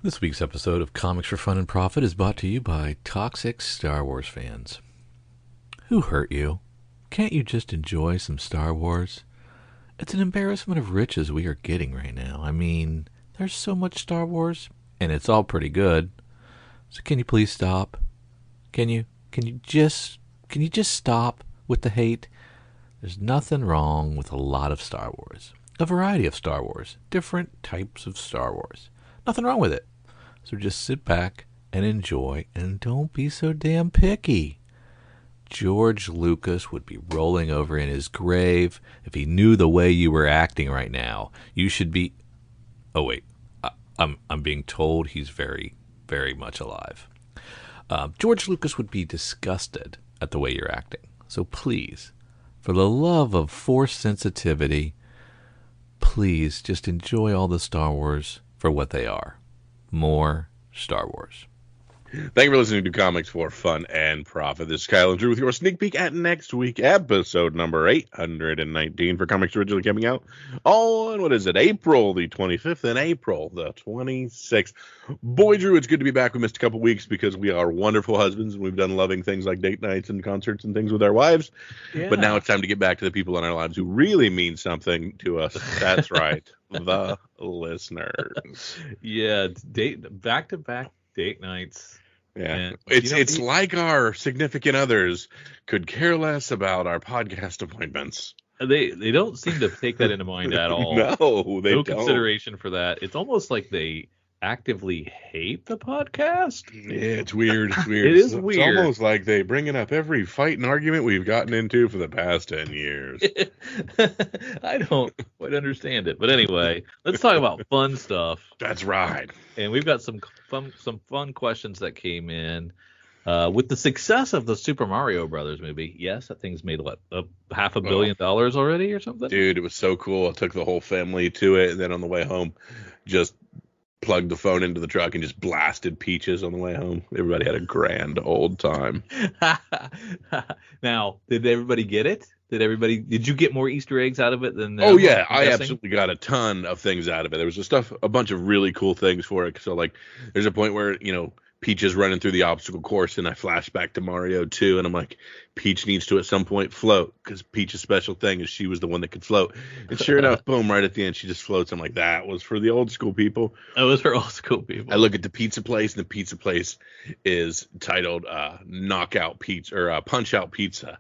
This week's episode of Comics for Fun and Profit is brought to you by toxic Star Wars fans. Who hurt you? Can't you just enjoy some Star Wars? It's an embarrassment of riches we are getting right now. I mean, there's so much Star Wars, and it's all pretty good. So can you please stop? Can you just stop with the hate? There's nothing wrong with a lot of Star Wars. A variety of Star Wars. Different types of Star Wars. Nothing wrong with it. So just sit back and enjoy, and don't be so damn picky. George Lucas would be rolling over in his grave if he knew the way you were acting right now. You should be... Oh, wait. I'm being told he's very, very much alive. George Lucas would be disgusted at the way you're acting. So please, for the love of Force sensitivity, please just enjoy all the Star Wars for what they are. More Star Wars. Thank you for listening to Comics for Fun and Profit. This is Kyle and Drew with your sneak peek at next week, episode number 819 for comics originally coming out on, April the 25th and April the 26th. Boy, Drew, it's good to be back. We missed a couple weeks because we are wonderful husbands and we've done loving things like date nights and concerts and things with our wives. Yeah. But now it's time to get back to the people in our lives who really mean something to us. That's right. The listeners. Yeah, back-to-back date nights. Yeah, and it's like our significant others could care less about our podcast appointments. They don't seem to take that into mind at all. No, they don't. No consideration for that. It's almost like they actively hate the podcast. Yeah, it's weird. It's weird. It is weird. It's almost like they bringing up every fight and argument we've gotten into for the past 10 years. I don't quite understand it. But anyway, let's talk about fun stuff. That's right. And we've got some fun questions that came in. With the success of the Super Mario Brothers movie, yes, that thing's made $500 million already or something? Dude, it was so cool. I took the whole family to it, and then on the way home, just plugged the phone into the truck and just blasted Peaches on the way home. Everybody had a grand old time. Now, did everybody get it? Did you get more Easter eggs out of it than Oh yeah, I absolutely got a ton of things out of it. There was a bunch of really cool things for it. So like there's a point where, Peach is running through the obstacle course, and I flash back to Mario 2, and I'm like, Peach needs to at some point float, because Peach's special thing is she was the one that could float. And sure enough, boom, right at the end, she just floats. I'm like, that was for the old school people. That was for old school people. I look at the pizza place, and the pizza place is titled Knockout Pizza, or Punch Out Pizza.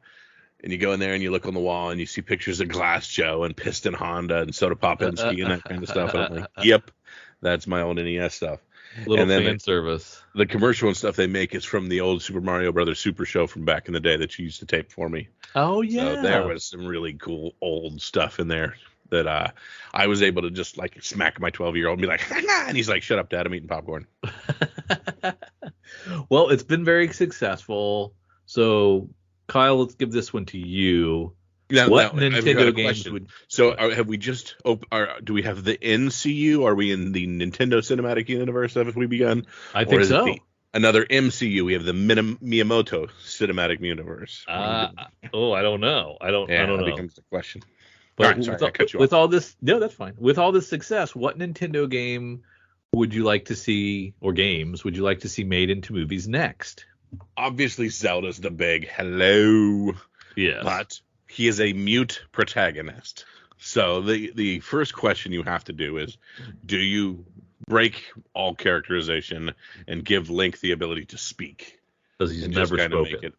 And you go in there and you look on the wall and you see pictures of Glass Joe and Piston Honda and Soda Popinski and that kind of stuff. And I'm like, yep, that's my old NES stuff. Little fan service. The commercial and stuff they make is from the old Super Mario Brothers Super Show from back in the day that you used to tape for me. Oh, yeah. So there was some really cool old stuff in there that I was able to just like smack my 12-year-old and be like, and he's like, shut up, Dad, I'm eating popcorn. Well, it's been very successful. So, Kyle, let's give this one to you. What Nintendo games would... So have we just... do we have the NCU? Are we in the Nintendo Cinematic Universe have we begun? I think so. Another MCU? We have the Miyamoto Cinematic Universe. I don't know. I don't know. That becomes the question. But all right, sorry, I cut you off. All this... No, that's fine. With all this success, what Nintendo game would you like to see, or games, would you like to see made into movies next? Obviously, Zelda's the big hello. Yes. But... he is a mute protagonist. So the first question you have to do is, do you break all characterization and give Link the ability to speak? Because he's never spoken.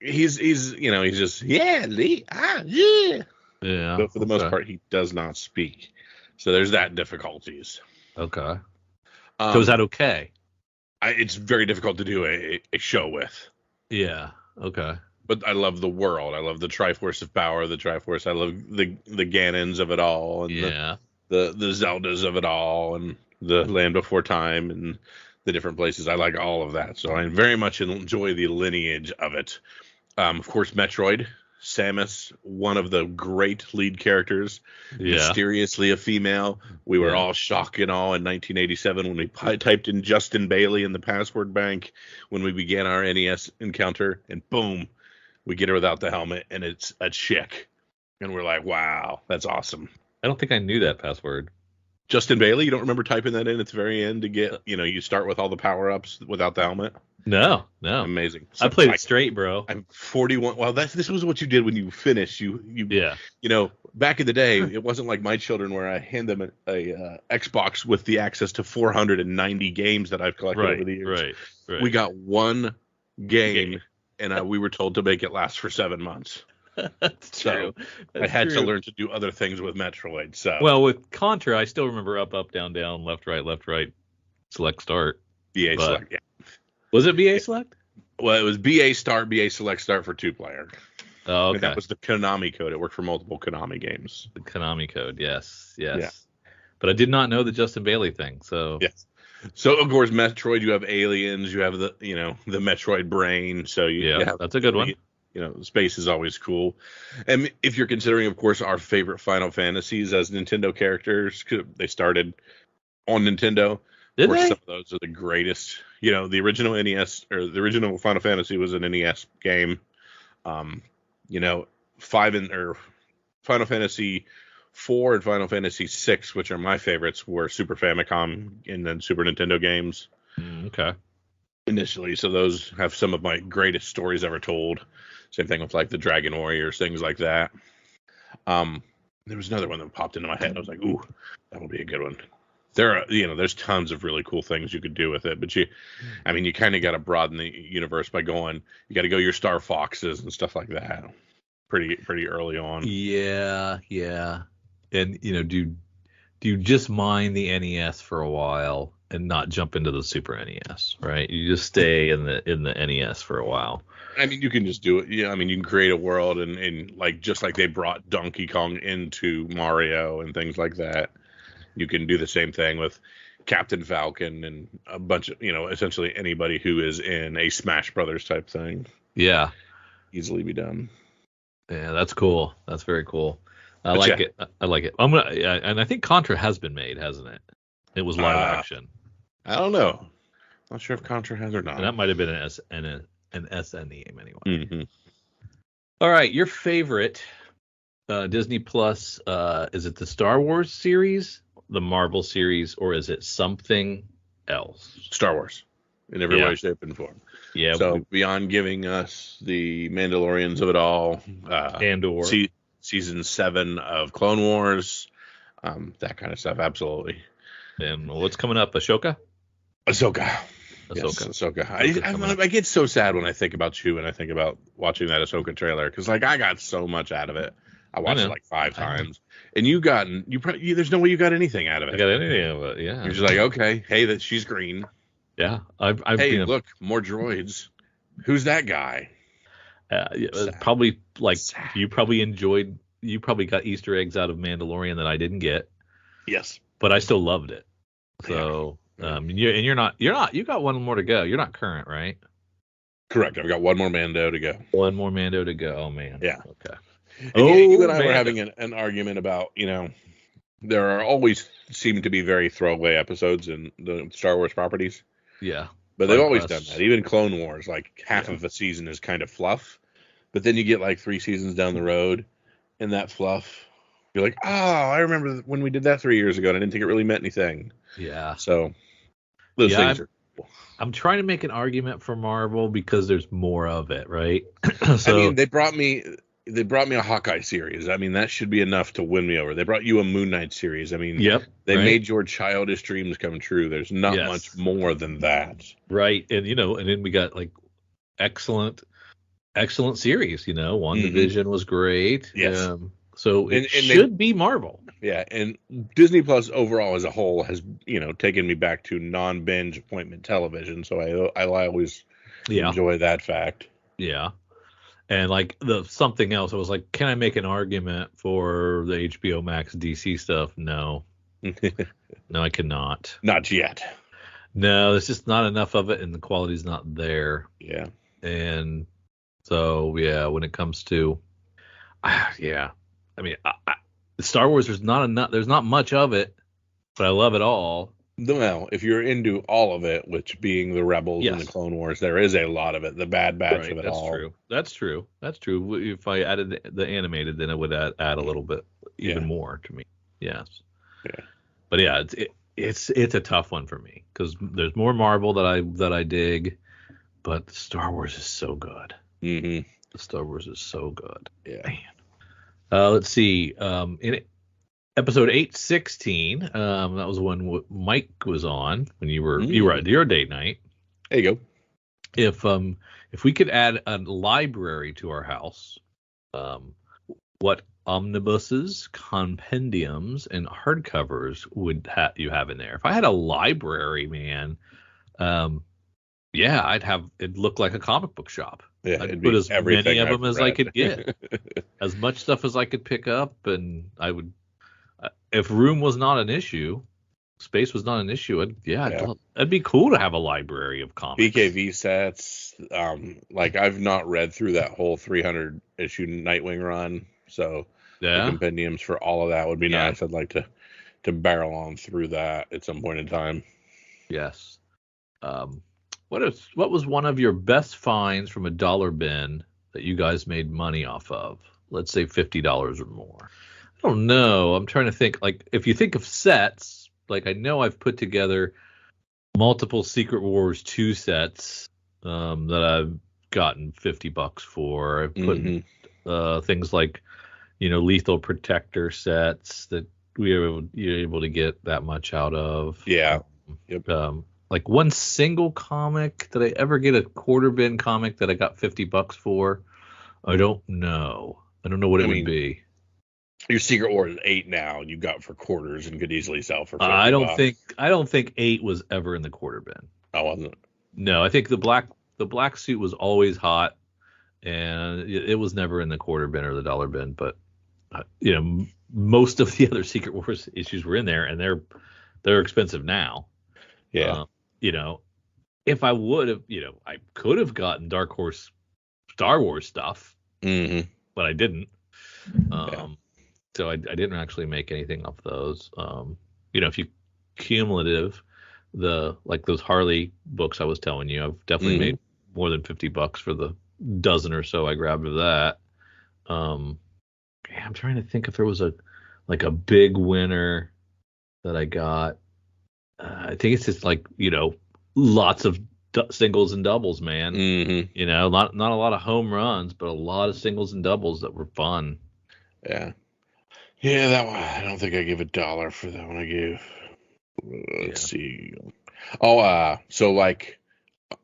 He's just, yeah, Lee, yeah. Yeah. But for the most part, he does not speak. So there's that difficulties. Okay. So is that okay? It's very difficult to do a show with. Yeah. Okay. But I love the world. I love the Triforce of Power, the Triforce. I love the Ganons of it all, and the Zeldas of it all, and the Land Before Time, and the different places. I like all of that. So I very much enjoy the lineage of it. Of course, Metroid. Samus, one of the great lead characters, mysteriously a female. We were all shocked and awe in 1987 when we typed in Justin Bailey in the password bank when we began our NES encounter, and boom, we get her without the helmet, and it's a chick. And we're like, wow, that's awesome. I don't think I knew that password. Justin Bailey, you don't remember typing that in at the very end to get, you start with all the power-ups without the helmet? No. Amazing. So I played it straight, bro. I'm 41. Well, this was what you did when you finished. Back in the day, it wasn't like my children where I hand them a Xbox with the access to 490 games that I've collected over the years. Right. We got one game, and we were told to make it last for 7 months. That's true. I had to learn to do other things with Metroid. So with Contra, I still remember up, down, down, left, right, select, start. BA select. Yeah. Was it BA select? Well, it was BA start, BA select start for 2-player. Oh, okay. And that was the Konami code. It worked for multiple Konami games. The Konami code, yes. Yeah. But I did not know the Justin Bailey thing. So yes. So of course, Metroid, you have aliens, you have the Metroid brain. So that's a good one. Space is always cool. And if you're considering, of course, our favorite Final Fantasies as Nintendo characters, they started on Nintendo. Did they? Some of those are the greatest. The original NES or the original Final Fantasy was an NES game. Final Fantasy 4 and Final Fantasy 6, which are my favorites, were Super Famicom and then Super Nintendo games. Okay. Initially, so those have some of my greatest stories ever told. Same thing with like the Dragon Warriors, things like that. There was another one that popped into my head. I was like, ooh, that would be a good one. There's tons of really cool things you could do with it, but you kind of got to broaden the universe by you got to go your Star Foxes and stuff like that. Pretty early on. Yeah. And do you just mine the NES for a while and not jump into the Super NES, right? You just stay in the NES for a while. You can just do it. Yeah, you can create a world and like just like they brought Donkey Kong into Mario and things like that. You can do the same thing with Captain Falcon and a bunch of, essentially anybody who is in a Smash Brothers type thing. Yeah. Easily be done. Yeah, that's cool. That's very cool. I like it. And I think Contra has been made, hasn't it? It was live action. I don't know. Not sure if Contra has or not. And that might have been an SN game anyway. Mm-hmm. All right, your favorite Disney Plus, is it the Star Wars series, the Marvel series, or is it something else? Star Wars, in every way, shape, and form. Yeah. So beyond giving us the Mandalorians of it all, Andor, season 7 of Clone Wars, that kind of stuff, absolutely. And what's coming up? Ahsoka. Yes, Ahsoka. I get so sad when I think about you and I think about watching that Ahsoka trailer because I got so much out of it. I watched it like 5 times, and there's no way you got anything out of it. I got anything out of it, yeah. You're just like, okay, hey, she's green. Yeah, look, more droids. Who's that guy? Probably like you probably got Easter eggs out of Mandalorian that I didn't get. Yes, but I still loved it. So, you got one more to go. You're not current, right? Correct. I've got one more Mando to go. One more Mando to go. Oh man. Yeah. Okay. And you and I were having an argument about, there are always seem to be very throwaway episodes in the Star Wars properties. Yeah. But they've always done that. Even Clone Wars, like half of a season is kind of fluff. But then you get like 3 seasons down the road, and that fluff, you're like, oh, I remember when we did that 3 years ago, and I didn't think it really meant anything. Yeah. So those things are cool. I'm trying to make an argument for Marvel because there's more of it, right? So they brought me a Hawkeye series. That should be enough to win me over. They brought you a Moon Knight series. They made your childish dreams come true. There's not much more than that. Right. And, and then we got like excellent series, WandaVision was great. Yes. So it should be Marvel. Yeah. And Disney Plus overall as a whole has, taken me back to non-binge appointment television. So I always enjoy that fact. Yeah. And like the something else, I was like, can I make an argument for the HBO Max DC stuff? No. No, I cannot. Not yet. No, there's just not enough of it, and the quality's not there. Yeah. And so, when it comes to, Star Wars, there's not much of it, but I love it all. Well, if you're into all of it, which being the Rebels and the Clone Wars, there is a lot of it. The Bad Batch of it all. That's true. If I added the animated, then it would add a little bit even more to me. Yes. Yeah. But yeah, it's a tough one for me because there's more Marvel that I dig, but Star Wars is so good. Mm-hmm. Star Wars is so good. Yeah. Man. Let's see. In episode 816, that was when Mike was on when you were at your date night. There you go. If we could add a library to our house, what omnibuses, compendiums, and hardcovers would you have in there? If I had a library, man, yeah, it'd look like a comic book shop. Yeah, I'd put as many of them as I could get, as much stuff as I could pick up, and I would, if room was not an issue, space was not an issue. It'd be cool to have a library of comics. BKV sets. Like I've not read through that whole 300 issue Nightwing run, so the compendiums for all of that would be nice. I'd like to barrel on through that at some point in time. Yes. What was one of your best finds from a dollar bin that you guys made money off of? Let's say $50 or more. I don't know. I'm trying to think. Like, if you think of sets, like I know I've put together multiple Secret Wars 2 sets that I've gotten $50 for. I've put things like, Lethal Protector sets that you're able to get that much out of. Yeah. Yep. Like one single comic, did I ever get a quarter bin comic that I got $50 for? I don't know. I don't know what it would be. Your Secret Wars is 8 now, and you got for quarters and could easily sell for $50. I don't think 8 was ever in the quarter bin. Oh, wasn't it? No, I think the black suit was always hot, and it was never in the quarter bin or the dollar bin. But most of the other Secret Wars issues were in there, and they're expensive now. Yeah. If I would have, I could have gotten Dark Horse Star Wars stuff, but I didn't. So I didn't actually make anything off those. If you cumulative like those Harley books I was telling you, I've definitely made more than $50 for the dozen or so I grabbed of that. I'm trying to think if there was a big winner that I got. I think it's just lots of singles and doubles, man. Not a lot of home runs, but a lot of singles and doubles that were fun. Yeah, that one. I don't think I gave $1 for that one. I gave. Let's see. Oh, so like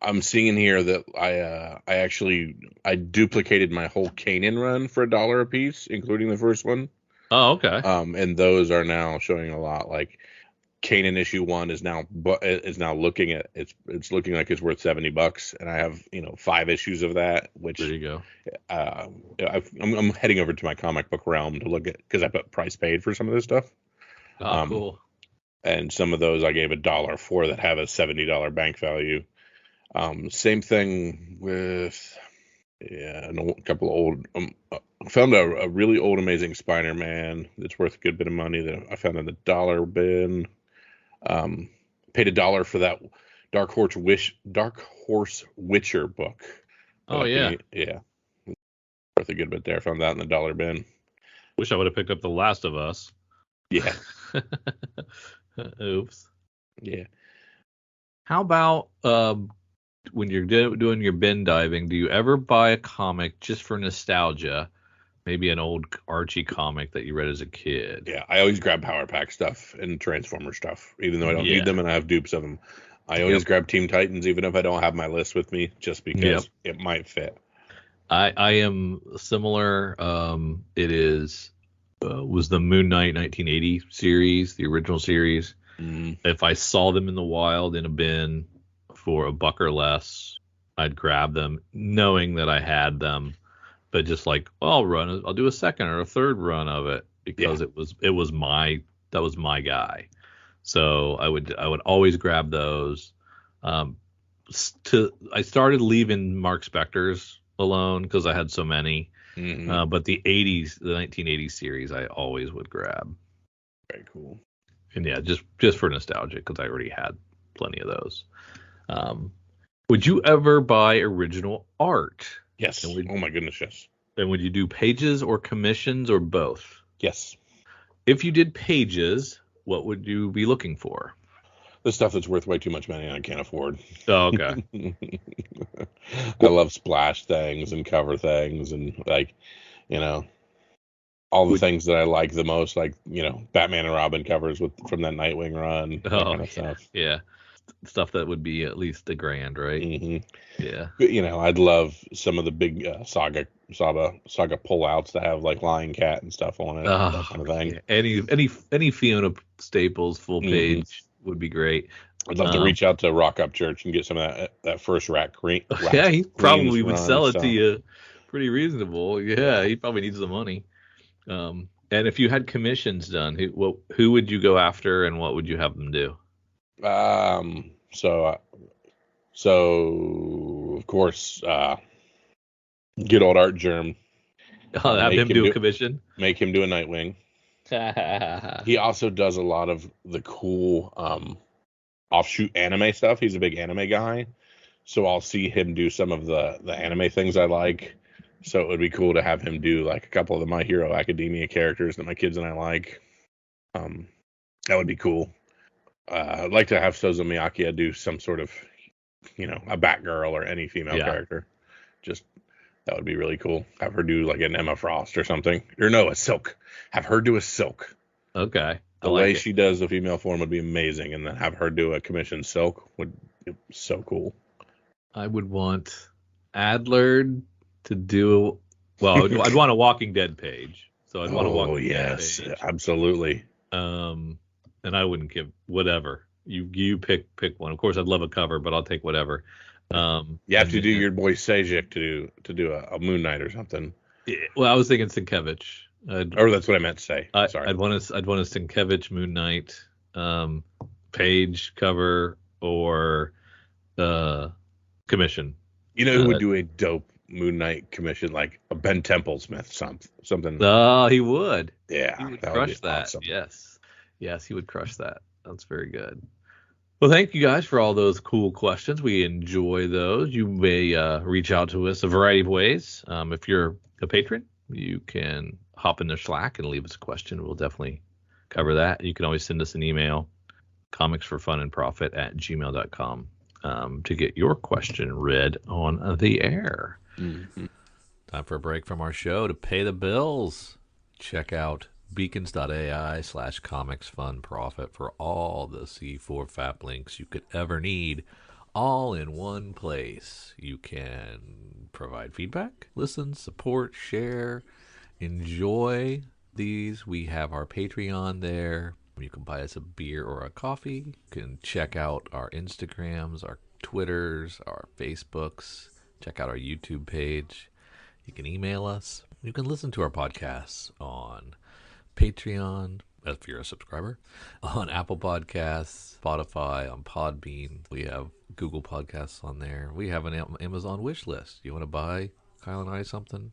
I'm seeing here that I duplicated my whole Kanan run for $1 a piece, including the first one. Oh, okay. And those are now showing a lot. Like Kanan issue 1 is now looking at it's looking like it's worth $70, and I have 5 issues of that. Which there you go. I'm heading over to my comic book realm to look at, because I put price paid for some of this stuff. Oh, cool. And some of those I gave $1 for that have a $70 bank value. Same thing with a couple of old. I found a really old Amazing Spider-Man that's worth a good bit of money that I found in the dollar bin. Paid $1 for that Dark Horse Witcher book. Oh yeah, worth a good bit there. Found that in the dollar bin. Wish I would have picked up The Last of Us. Yeah. Oops. Yeah. How about when you're doing your bin diving, do you ever buy a comic just for nostalgia? Maybe an old Archie comic that you read as a kid. Yeah, I always grab Power Pack stuff and Transformer stuff, even though I don't need them and I have dupes of them. I always grab Teen Titans, even if I don't have my list with me, just because it might fit. I am similar. It was the Moon Knight 1980 series, the original series. If I saw them in the wild in a bin for $1 or less, I'd grab them, knowing that I had them. But just like, I'll do a second or a third run of it because it was my guy. So I would always grab those. I started leaving Mark Spector's alone because I had so many. But the 1980s series, I always would grab. Very cool. And just for nostalgia, because I already had plenty of those. Would you ever buy original art? Yes. Oh my goodness, yes. And would you do pages or commissions or both? Yes. If you did pages, what would you be looking for? The stuff that's worth way too much money and I can't afford. Oh, okay. I love splash things and cover things and all the things that I like the most, like, Batman and Robin covers from that Nightwing run, that kind of stuff. Yeah. Stuff that would be at least $1,000, right? Mm-hmm. Yeah. But, I'd love some of the big saga pullouts that have like Lion Cat and stuff on it, that kind of thing. Yeah. Any Fiona Staples full page would be great. I'd love to reach out to Rock Up Church and get some of that first Rat Queen. Yeah, he probably would sell it to you pretty reasonable. Yeah, he probably needs the money. And if you had commissions done, who would you go after, and what would you have them do? So of course, good old Art Germ. Have him do a commission. Make him do a Nightwing. He also does a lot of the cool offshoot anime stuff. He's a big anime guy, so I'll see him do some of the anime things I like. So it would be cool to have him do like a couple of the My Hero Academia characters that my kids and I like. That would be cool. I'd like to have Sozo Miyakia do some sort of, a Batgirl or any female character. Just, that would be really cool. Have her do like an Emma Frost or something. Or no, a Silk. Have her do a Silk. Okay. The way she does the female form would be amazing. And then have her do a commissioned Silk would be so cool. I would want Adler to do, I'd want a Walking Dead page. So I'd want a Walking Dead page. Absolutely. And I wouldn't give whatever. You pick one. Of course, I'd love a cover, but I'll take whatever. You have to do your boy Sejic to do a Moon Knight or something. Yeah, well, I was thinking Sienkiewicz. Or that's what I meant to say. Sorry. I'd want a Sienkiewicz Moon Knight page cover or commission. Who would do a dope Moon Knight commission, like a Ben Templesmith something? Oh, he would. Yeah, he would crush that. Awesome. Yes, he would crush that. That's very good. Well, thank you guys for all those cool questions. We enjoy those. You may reach out to us a variety of ways. If you're a patron, you can hop into Slack and leave us a question. We'll definitely cover that. You can always send us an email, comicsforfunandprofit@gmail.com, to get your question read on the air. Mm-hmm. Time for a break from our show to pay the bills. Check out beacons.ai/comicsfunprofit for all the C4 FAP links you could ever need, all in one place. You can provide feedback, listen, support, share, enjoy these. We have our Patreon there. You can buy us a beer or a coffee. You can check out our Instagrams, our Twitters, our Facebooks. Check out our YouTube page. You can email us. You can listen to our podcasts on Patreon, if you're a subscriber, on Apple Podcasts, Spotify, on Podbean. We have Google Podcasts on there. We have an Amazon wish list. You want to buy Kyle and I something?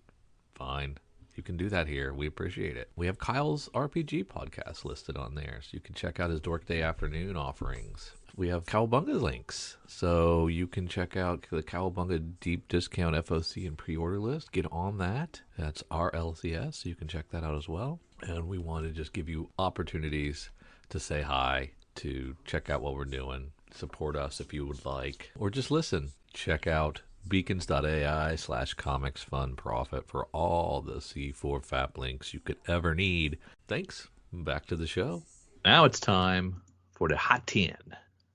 Fine. You can do that here. We appreciate it. We have Kyle's RPG podcast listed on there, so you can check out his Dork Day Afternoon offerings. We have Cowabunga links, so you can check out the Cowabunga Deep Discount FOC and pre-order list. Get on that. That's RLCS, so you can check that out as well. And we want to just give you opportunities to say hi, to check out what we're doing, support us if you would like, or just listen. Check out beacons.ai/comicsfunprofit for all the C4 FAP links you could ever need. Thanks. Back to the show. Now it's time for the Hot 10.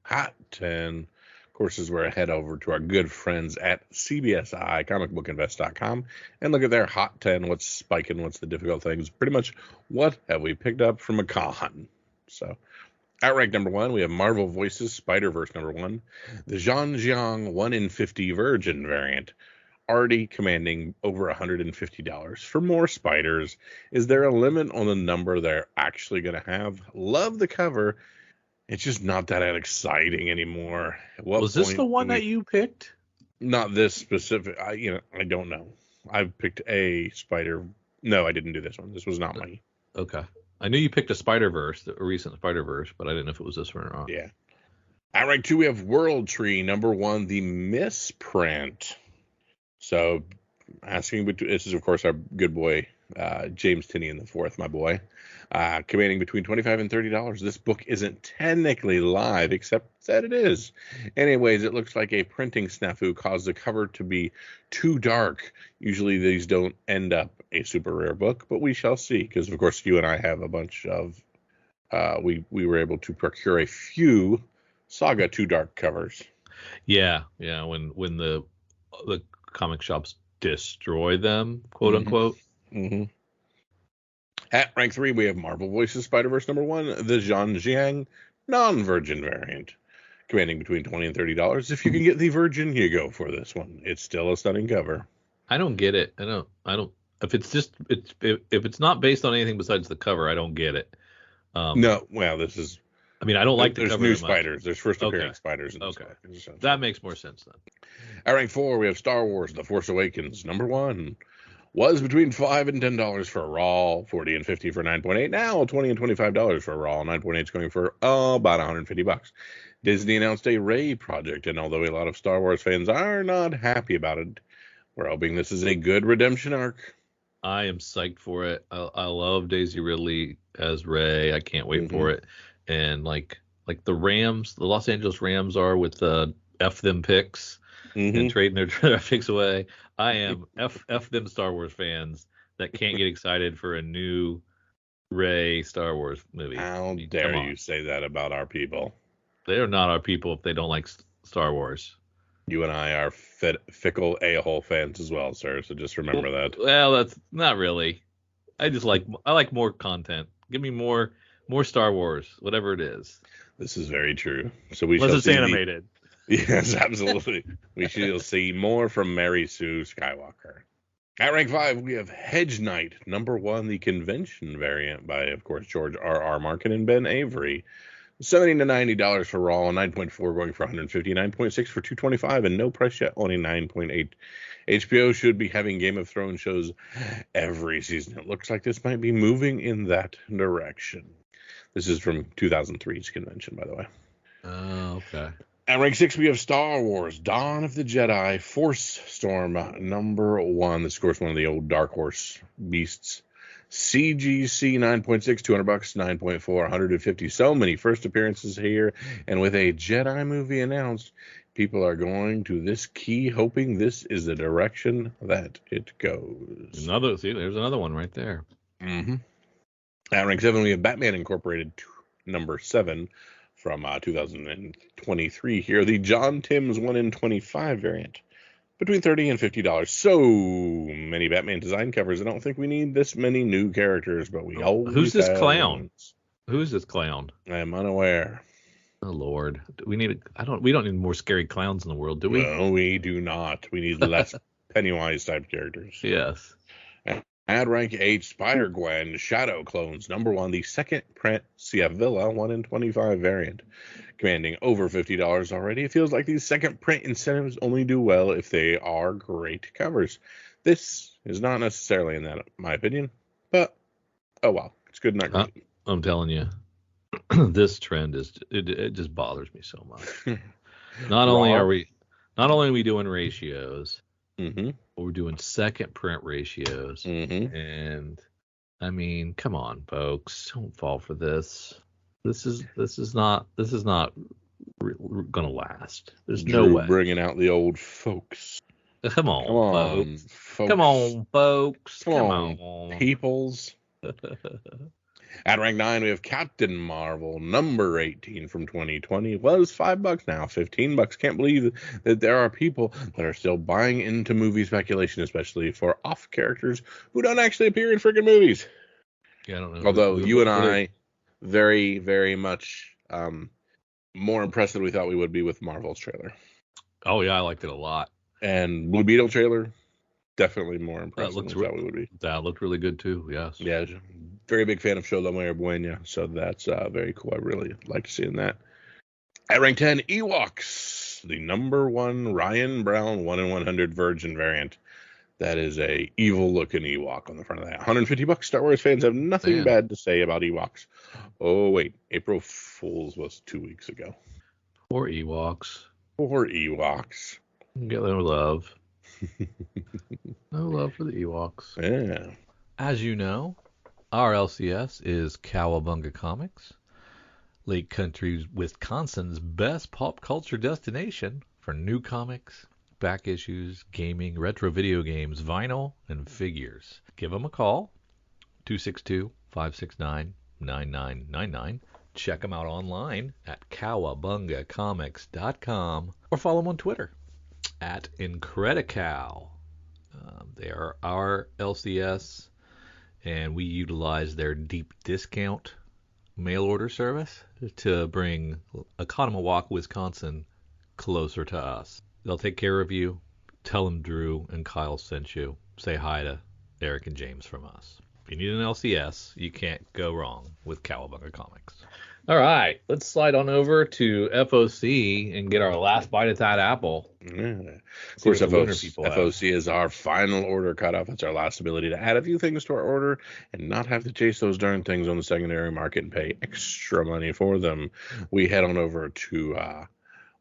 Hot 10. Of course, is where I head over to our good friends at CBSI, comicbookinvest.com, and look at their Hot 10. What's spiking? What's the difficult things? Pretty much what have we picked up from a con? So, at rank number 1, we have Marvel Voices Spider-Verse number 1, the Zhang Jiang 1 in 50 Virgin variant, already commanding over $150 for more spiders. Is there a limit on the number they're actually going to have? Love the cover. It's just not that exciting anymore. Was this the one that you picked? Not this specific. I don't know. I picked a spider. No, I didn't do this one. This was not mine. Okay. I knew you picked a Spider-Verse, a recent Spider-Verse, but I didn't know if it was this one or not. Yeah. At rank 2, we have World Tree number 1, the misprint. So, asking, this is, of course, our good boy James Tinian IV, my boy. Commanding between $25 and $30. This book isn't technically live, except that it is. Anyways, it looks like a printing snafu caused the cover to be too dark. Usually these don't end up a super rare book, but we shall see, because of course you and I have a bunch of we were able to procure a few Saga Too Dark covers. Yeah. When the comic shops destroy them, quote unquote. Mm-hmm. At rank 3, we have Marvel Voices Spider-Verse #1, the Zhang Jiang non-virgin variant, commanding between $20 and $30. If you can get the virgin, you go for this one. It's still a stunning cover. I don't get it. I don't. If it's not based on anything besides the cover, I don't get it. No, well, this is. I mean, I don't like the cover. There's new spiders. There's first appearance spiders. Okay, that makes more sense then. At rank 4, we have Star Wars: The Force Awakens #1. Was between $5 and $10 for a raw, $40 and $50 for 9.8. Now $20 and $25 for a raw. 9.8 is going for about $150. Disney announced a Rey project, and although a lot of Star Wars fans are not happy about it, we're hoping this is a good redemption arc. I am psyched for it. I love Daisy Ridley as Rey. I can't wait for it. And like the Rams, the Los Angeles Rams are with the F them picks. And trading their draft picks away. I am F them Star Wars fans that can't get excited for a new Rey Star Wars movie. How dare you say that about our people? They are not our people if they don't like Star Wars. You and I are fickle a-hole fans as well, sir. So just remember that. Well, that's not really. I like more content. Give me more Star Wars, whatever it is. This is very true. So we Unless it's animated. Yes, absolutely. We shall see more from Mary Sue Skywalker. At rank 5, we have Hedge Knight #1, the convention variant by, of course, George R.R. Martin and Ben Avery. $70 to $90 for raw, 9.4 going for $150, 9.6 for $225, and no price yet, only 9.8. HBO should be having Game of Thrones shows every season. It looks like this might be moving in that direction. This is from 2003's convention, by the way. Oh, okay. At rank 6, we have Star Wars: Dawn of the Jedi Force Storm #1. This, of course, one of the old Dark Horse beasts. CGC 9.6, $200, 9.4, 150. So many first appearances here. And with a Jedi movie announced, people are going to this key hoping this is the direction that it goes. There's another one right there. At rank 7, we have Batman Incorporated #7 from 2023 here. The John Timms 1 in 25 variant. Between $30 and $50. So many Batman design covers. I don't think we need this many new characters, but we always Who's this clown? Ones. Who is this clown? I am unaware. Oh Lord. We don't need more scary clowns in the world, do we? No, we do not. We need less Pennywise type characters. Yes. At rank 8, Spider-Gwen Shadow Clones #1, the second print CF Villa 1 in 25 variant. Commanding over $50 already. It feels like these second print incentives only do well if they are great covers. This is not necessarily in that, in my opinion, but oh well, it's good enough. I'm telling you, this trend it just bothers me so much. Not only are we doing ratios, but we're doing second print ratios, and I mean, come on, folks, don't fall for this. This is not gonna last. There's no way. Bringing out the old folks. Come on, folks. Come on, folks. Come on, peoples. At rank 9, we have Captain Marvel #18 from 2020. Was $5 now, $15. Can't believe that there are people that are still buying into movie speculation, especially for off characters who don't actually appear in freaking movies. Yeah, I don't know. Although you and I very, very much more impressed than we thought we would be with Marvel's trailer. Oh yeah, I liked it a lot. And Blue Beetle trailer, definitely more impressed than we thought we would be. That looked really good too. Yes. Yeah, very big fan of Show La Mujer Buena, so that's very cool. I really like seeing that. At rank 10, Ewoks, the #1 Ryan Brown 1 in 100 Virgin variant. That is a evil looking Ewok on the front of that. $150. Star Wars fans have nothing bad to say about Ewoks. Oh wait, April Fool's was 2 weeks ago. Poor Ewoks. Poor Ewoks. Get no love. No love for the Ewoks. Yeah. As you know, our LCS is Cowabunga Comics, Lake Country, Wisconsin's best pop culture destination for new comics, back issues, gaming, retro video games, vinyl, and figures. Give them a call, 262-569-9999. Check them out online at cowabungacomics.com or follow them on Twitter at Incredicow. They are our LCS, and we utilize their deep discount mail order service to bring Oconomowoc, Wisconsin closer to us. They'll take care of you. Tell them Drew and Kyle sent you. Say hi to Eric and James from us. If you need an LCS, you can't go wrong with Cowabunga Comics. All right, let's slide on over to FOC and get our last bite of that apple. Yeah. Of course, FOC is our final order cutoff. It's our last ability to add a few things to our order and not have to chase those darn things on the secondary market and pay extra money for them. We head on over to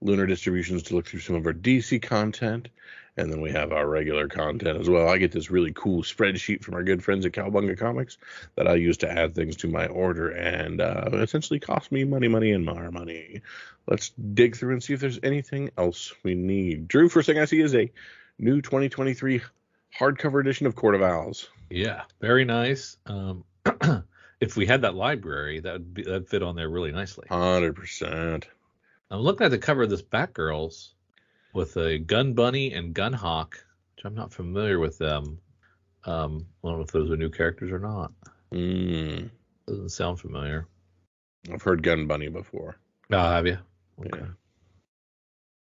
Lunar Distributions to look through some of our DC content, and then we have our regular content as well. I get this really cool spreadsheet from our good friends at Cowabunga Comics that I use to add things to my order, and essentially cost me money and more money. Let's dig through and see if there's anything else we need. Drew, first thing I see is a new 2023 hardcover edition of Court of Owls. Yeah, very nice. If we had that library, that'd fit on there really nicely. 100%. I'm looking at the cover of this Batgirls with a Gun Bunny and Gun Hawk, which I'm not familiar with them. I don't know if those are new characters or not. Doesn't sound familiar. I've heard Gun Bunny before. Oh, have you? Okay. Yeah.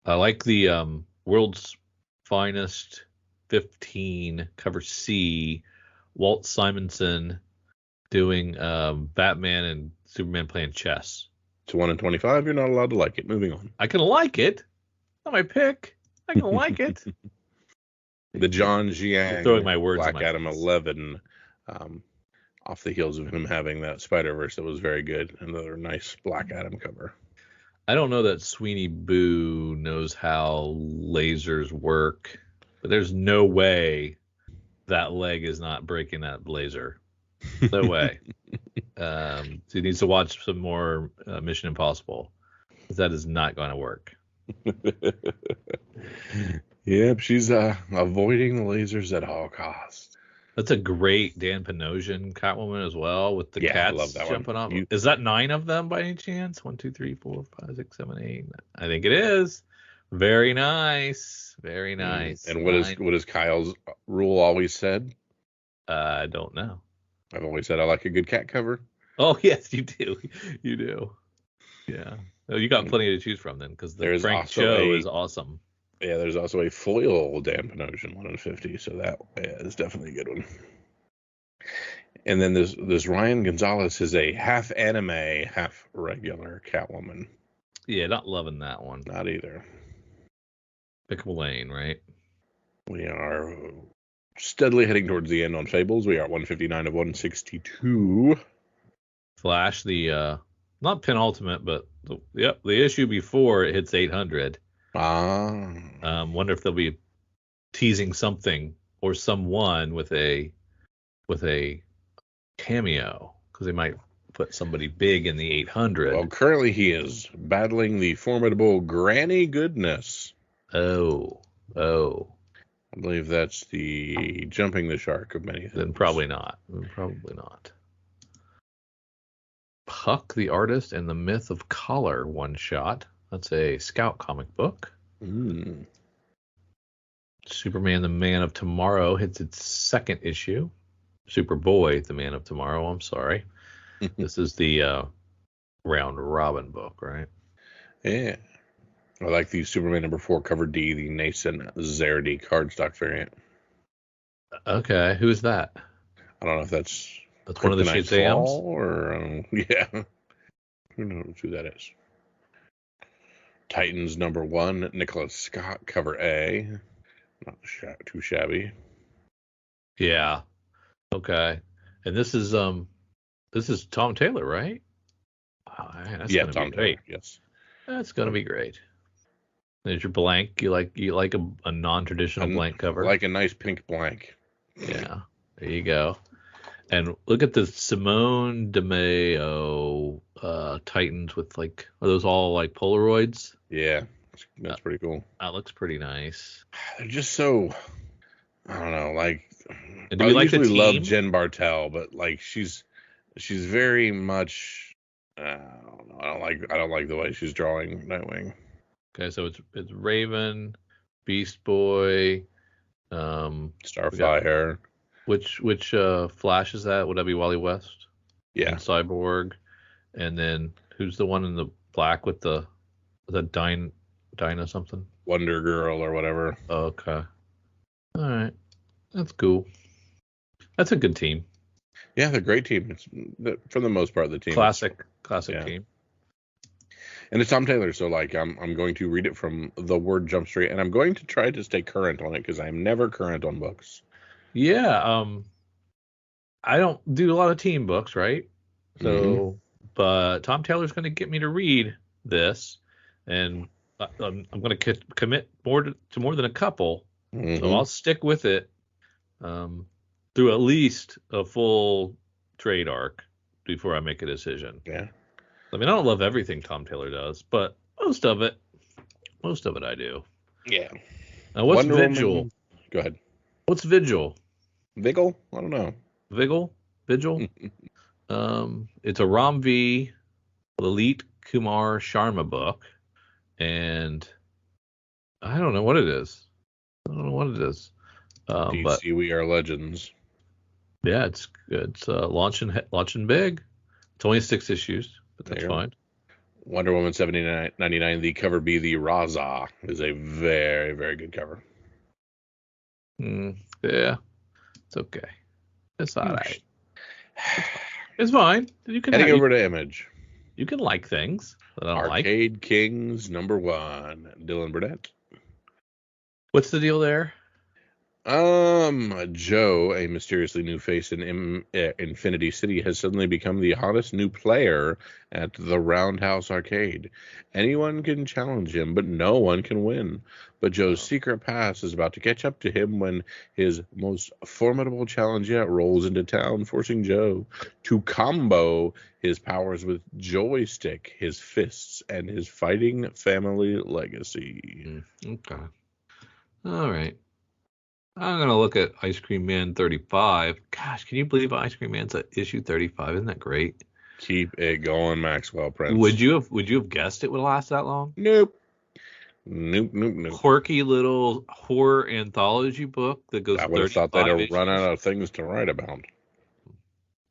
I like the World's Finest 15 cover C, Walt Simonson doing Batman and Superman playing chess. It's 1 in 25. You're not allowed to like it. Moving on. I can like it. Not my pick. I can like it. The John Jiang throwing my words Black in my Adam face. 11, off the heels of him having that Spider-Verse that was very good. Another nice Black Adam cover. I don't know that Sweeney Boo knows how lasers work, but there's no way that leg is not breaking that laser. No way. So he needs to watch some more Mission Impossible, because that is not going to work. Yep, she's avoiding the lasers at all costs. That's a great Dan Panosian Catwoman as well, with the cats love that jumping one. off. Is that 9 of them by any chance? 1, 2, 3, 4, 5, 6, 7, 8. I think it is. Very nice. Very nice. And what is Kyle's rule always said? I don't know. I've always said I like a good cat cover. Oh, yes, you do. You do. Yeah. Oh, you got plenty to choose from then, because the Frank Cho is awesome. Yeah, there's also a foil Dan Panosian 1 in 50, so that is definitely a good one. And then this Ryan Gonzalez is a half anime, half regular Catwoman. Yeah, not loving that one. Not either. Pick a lane, right? We are steadily heading towards the end on Fables. We are at 159 of 162. Flash, the not penultimate, but the issue before it hits 800. Wonder if they'll be teasing something or someone with a cameo, because they might put somebody big in the 800. Well, currently he is battling the formidable Granny Goodness. Oh. I believe that's the jumping the shark of many things. Then probably not. Puck, the Artist and the Myth of Color one shot. That's a Scout comic book. Superman, the Man of Tomorrow hits its second issue. Superboy, the Man of Tomorrow, I'm sorry. This is the round robin book, right? Yeah. I like the Superman number 4 cover D, the Nason Zardy cardstock variant. Okay, who's that? I don't know if that's one of the Shazams, or yeah. Who knows who that is? Titans number 1, Nicholas Scott cover A. Not too shabby. Yeah. Okay. And this is Tom Taylor, right? Oh, man, that's gonna be great. Yes. That's gonna be great. There's your blank. You like a non-traditional blank cover. Like a nice pink blank. Yeah. There you go. And look at the Simone DeMeo Titans with are those all Polaroids? Yeah, that's pretty cool. That looks pretty nice. They're just so, I don't know, And do we usually love Jen Bartel, but she's very much, I don't know, I don't like the way she's drawing Nightwing. Okay, so it's Raven, Beast Boy, Starfire. Which Flash is that? Would that be Wally West? Yeah. And Cyborg, and then who's the one in the black with the Dinah something? Wonder Girl or whatever. Okay. All right, that's cool. That's a good team. Yeah, they're a great team. It's for the most part the team. Classic team. And it's Tom Taylor, so I'm going to read it from the Word Jump Street, and I'm going to try to stay current on it because I'm never current on books. Yeah, I don't do a lot of team books, right? So, but Tom Taylor's going to get me to read this, and I'm going to commit more than a couple. So I'll stick with it through at least a full trade arc before I make a decision. Yeah. I mean, I don't love everything Tom Taylor does, but most of it I do. Yeah. Now, what's Vigil? Woman. Go ahead. What's Vigil? Vigil? I don't know. Vigil? It's a Ram V Lalit Kumar Sharma book, and I don't know what it is. DC, but We Are Legends. Yeah, it's launching big. It's only 6 issues, but that's fine. Wonder Woman 79.99. The cover B, the Raza, is a very, very good cover. Yeah, it's okay. It's all right. It's fine. You can heading over to Image. You can like things that I don't like. Arcade Kings #1, Dylan Burnett. What's the deal there? Joe, a mysteriously new face in Infinity City, has suddenly become the hottest new player at the Roundhouse Arcade. Anyone can challenge him, but no one can win. But Joe's secret past is about to catch up to him when his most formidable challenge yet rolls into town, forcing Joe to combo his powers with Joystick, his fists, and his fighting family legacy. Okay. All right. I'm going to look at Ice Cream Man 35. Gosh, can you believe Ice Cream Man's at issue 35? Isn't that great? Keep it going, Maxwell Prince. Would you have guessed it would last that long? Nope. Quirky little horror anthology book that goes 35 I would have thought they'd have run out of things to write about.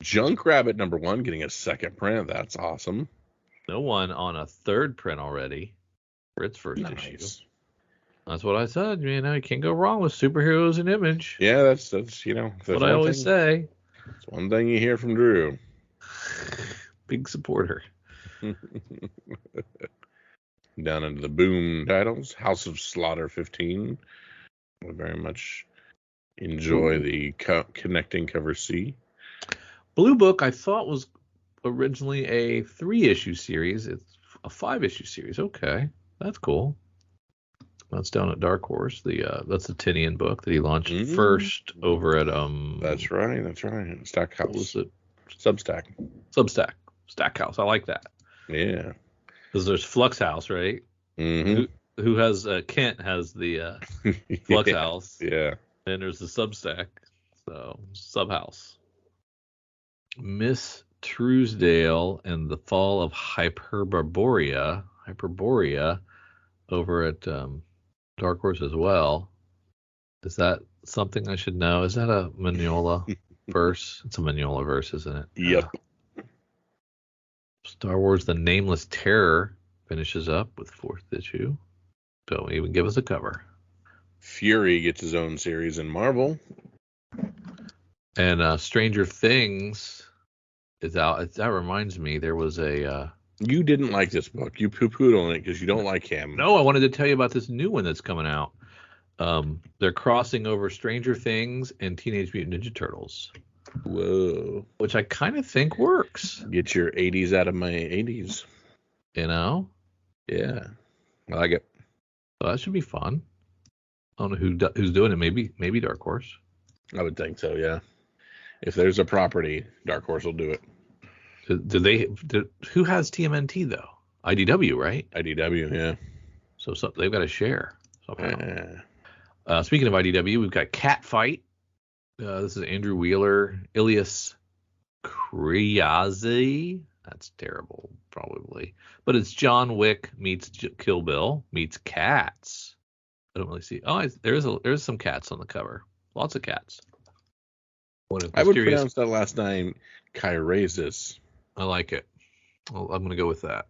Junk Rabbit #1 getting a second print. That's awesome. No one on a third print already for its first issue. That's what I said. You can't go wrong with superheroes in Image. Yeah, that's what I always say. It's one thing you hear from Drew. Big supporter. Down into the Boom titles, House of Slaughter 15. I very much enjoy the connecting cover C. Blue Book I thought was originally a 3-issue series. It's a 5-issue series. Okay, that's cool. That's down at Dark Horse. That's the Tinian book that he launched first over at That's right. Stackhouse. What was it? Substack. Stackhouse. I like that. Yeah. Because there's Flux House, right? Mm-hmm. Who has Kent has the Flux House. Yeah. And there's the Substack. So Subhouse. Miss Truesdale and the Fall of Hyperborea over at Dark Horse as well. Is that something I should know? Is that a Mignola verse? It's a Mignola verse, isn't it? Yep. Star Wars: The Nameless Terror finishes up with 4th issue. Don't even give us a cover. Fury gets his own series in Marvel. And Stranger Things is out. That reminds me, there was a... You didn't like this book. You poo-pooed on it because you don't like him. No, I wanted to tell you about this new one that's coming out. They're crossing over Stranger Things and Teenage Mutant Ninja Turtles. Whoa. Which I kind of think works. Get your 80s out of my 80s. Yeah. I like it. So that should be fun. I don't know who's doing it. Maybe Dark Horse. I would think so, yeah. If there's a property, Dark Horse will do it. Who has TMNT though? IDW, right? IDW, yeah. So they've got to share somehow. Speaking of IDW, we've got Cat Fight. This is Andrew Wheeler, Ilias Kriazi. That's terrible, probably. But it's John Wick meets Kill Bill meets cats. I don't really see. Oh, there's some cats on the cover. Lots of cats. I would pronounce that last name Kairazis. I like it. Well, I'm going to go with that.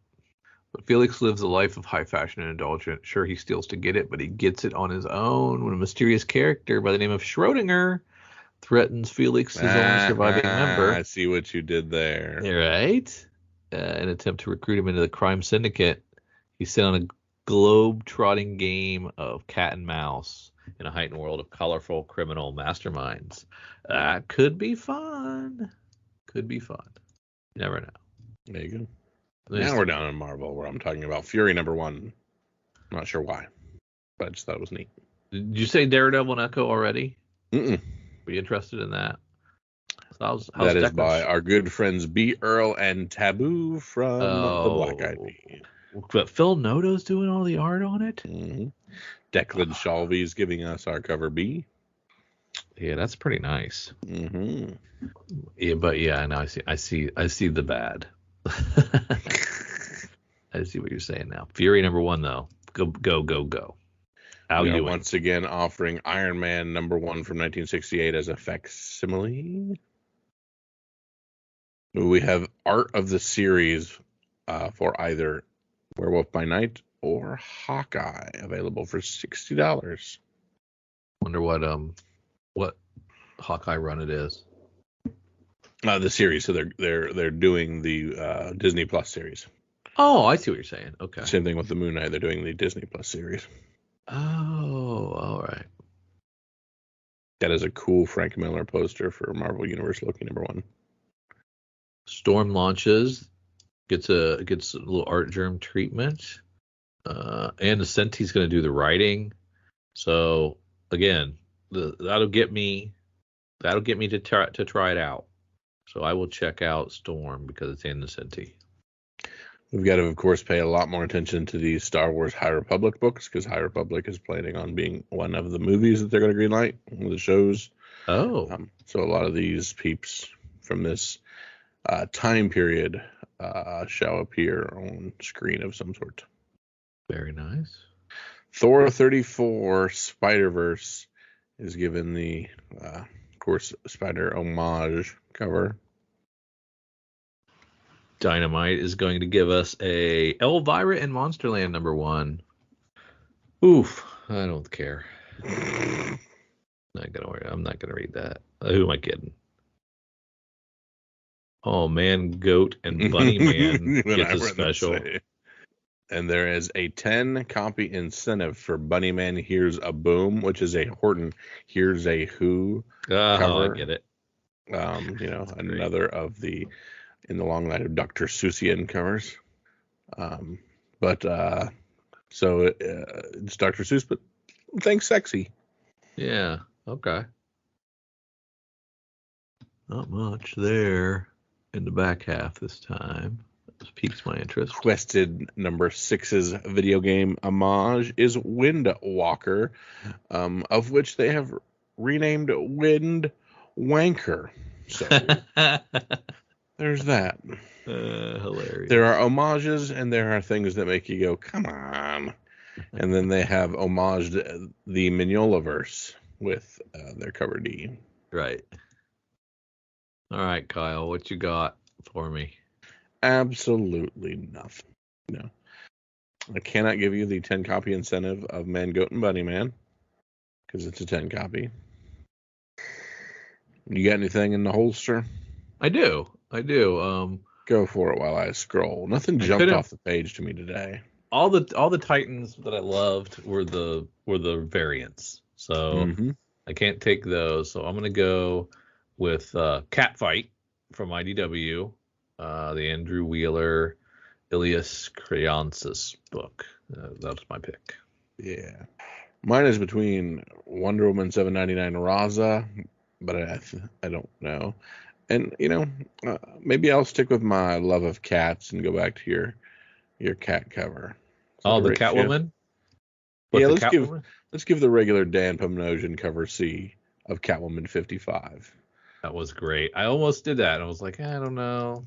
But Felix lives a life of high fashion and indulgence. Sure, he steals to get it, but he gets it on his own when a mysterious character by the name of Schrodinger threatens Felix, his only surviving member. I see what you did there. Right? In an attempt to recruit him into the crime syndicate, he's sent on a globe-trotting game of cat and mouse in a heightened world of colorful criminal masterminds. That could be fun. Could be fun. You never know. There you go. Now we're down in Marvel, where I'm talking about Fury #1. I'm not sure why, but I just thought it was neat. Did you say Daredevil and Echo already? Mm-mm. Were you interested in that? How's that is by our good friends B. Earl and Taboo from the Black Eyed Peas. But Phil Noto's doing all the art on it? Mm-hmm. Declan Shalvey's giving us our cover B. Yeah, that's pretty nice. Mm-hmm. Yeah, but yeah, I see the bad. I see what you're saying now. Fury #1 though. Go. We are once again offering Iron Man #1 from 1968 as a facsimile. We have art of the series for either Werewolf by Night or Hawkeye available for $60. Wonder what Hawkeye run it is. The series, so they're doing the Disney Plus series. Oh, I see what you're saying. Okay. Same thing with the Moon Knight. They're doing the Disney Plus series. Oh, all right. That is a cool Frank Miller poster for Marvel Universe Loki #1. Storm launches, gets a little art germ treatment, and Ascenti's going to do the writing. So again, that'll get me to try it out. So I will check out Storm because it's in Ascenti. We've got to, of course, pay a lot more attention to the Star Wars High Republic books because High Republic is planning on being one of the movies that they're going to greenlight, one of the shows. Oh. So a lot of these peeps from this time period shall appear on screen of some sort. Very nice. Thor 34 Spider-Verse is given the, of course, Spider homage cover. Dynamite is going to give us a Elvira in Monsterland #1. Oof, I don't care. Not gonna worry. I'm not gonna read that. Who am I kidding? Oh man, Goat and Bunny Man gets a special. And there is a 10 copy incentive for Bunny Man Here's a Boom, which is a Horton Here's a Who cover. I get it. Another of the In the Long Night of Dr. Seussian covers. So it's Dr. Seuss, but thanks sexy. Yeah, okay. Not much there in the back half this time. This piques my interest. Quested #6's video game homage is Wind Walker, of which they have renamed Wind Wanker. So there's that. Hilarious. There are homages and there are things that make you go, come on. And then they have homaged the Mignolaverse with their cover D. Right. All right, Kyle, what you got for me? Absolutely nothing. No. I cannot give you the 10 copy incentive of Man, Goat, and Bunny Man because it's a 10 copy. You got anything in the holster? I do. Go for it while I scroll. Nothing jumped off the page to me today. All the Titans that I loved were the variants. So I can't take those. So I'm gonna go with Cat Fight from IDW, the Andrew Wheeler, Ilias Kriazi book. That's my pick. Yeah, mine is between Wonder Woman 799 Raza, but I don't know. And maybe I'll stick with my love of cats and go back to your cat cover. The Catwoman. Yeah, let's give the regular Dan Pamnosian cover C of Catwoman 55. That was great. I almost did that. I was like, I don't know,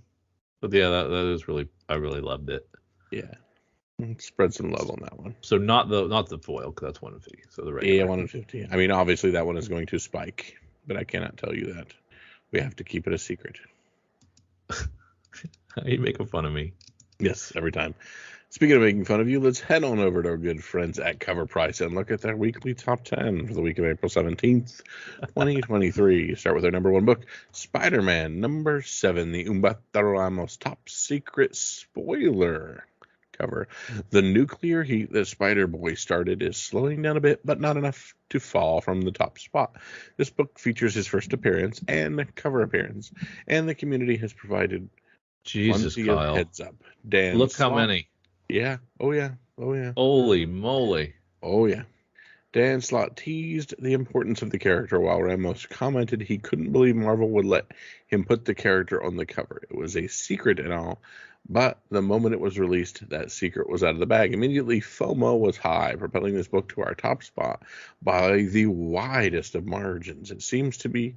but yeah, that is really, I really loved it. Yeah, spread some love on that one. So not the foil, because that's 150. So the regular. Yeah, 150. I mean, obviously that one is going to spike, but I cannot tell you that. We have to keep it a secret. You making fun of me? Yes, every time. Speaking of making fun of you, let's head on over to our good friends at Cover Price and look at their weekly top 10 for the week of April 17th, 2023. Start with our number one book, Spider-Man, number 7, the Humberto Ramos Top Secret Spoiler cover. The nuclear heat that Spider-Boy started is slowing down a bit, but not enough to fall from the top spot. This book features his first appearance and cover appearance, and the community has provided Jesus, Kyle. Heads up. Dan, look how many. Yeah. Oh, yeah. Holy moly. Oh, yeah. Dan Slott teased the importance of the character while Ramos commented he couldn't believe Marvel would let him put the character on the cover. It was a secret and all, but the moment it was released, that secret was out of the bag. Immediately, FOMO was high, propelling this book to our top spot by the widest of margins. It seems to be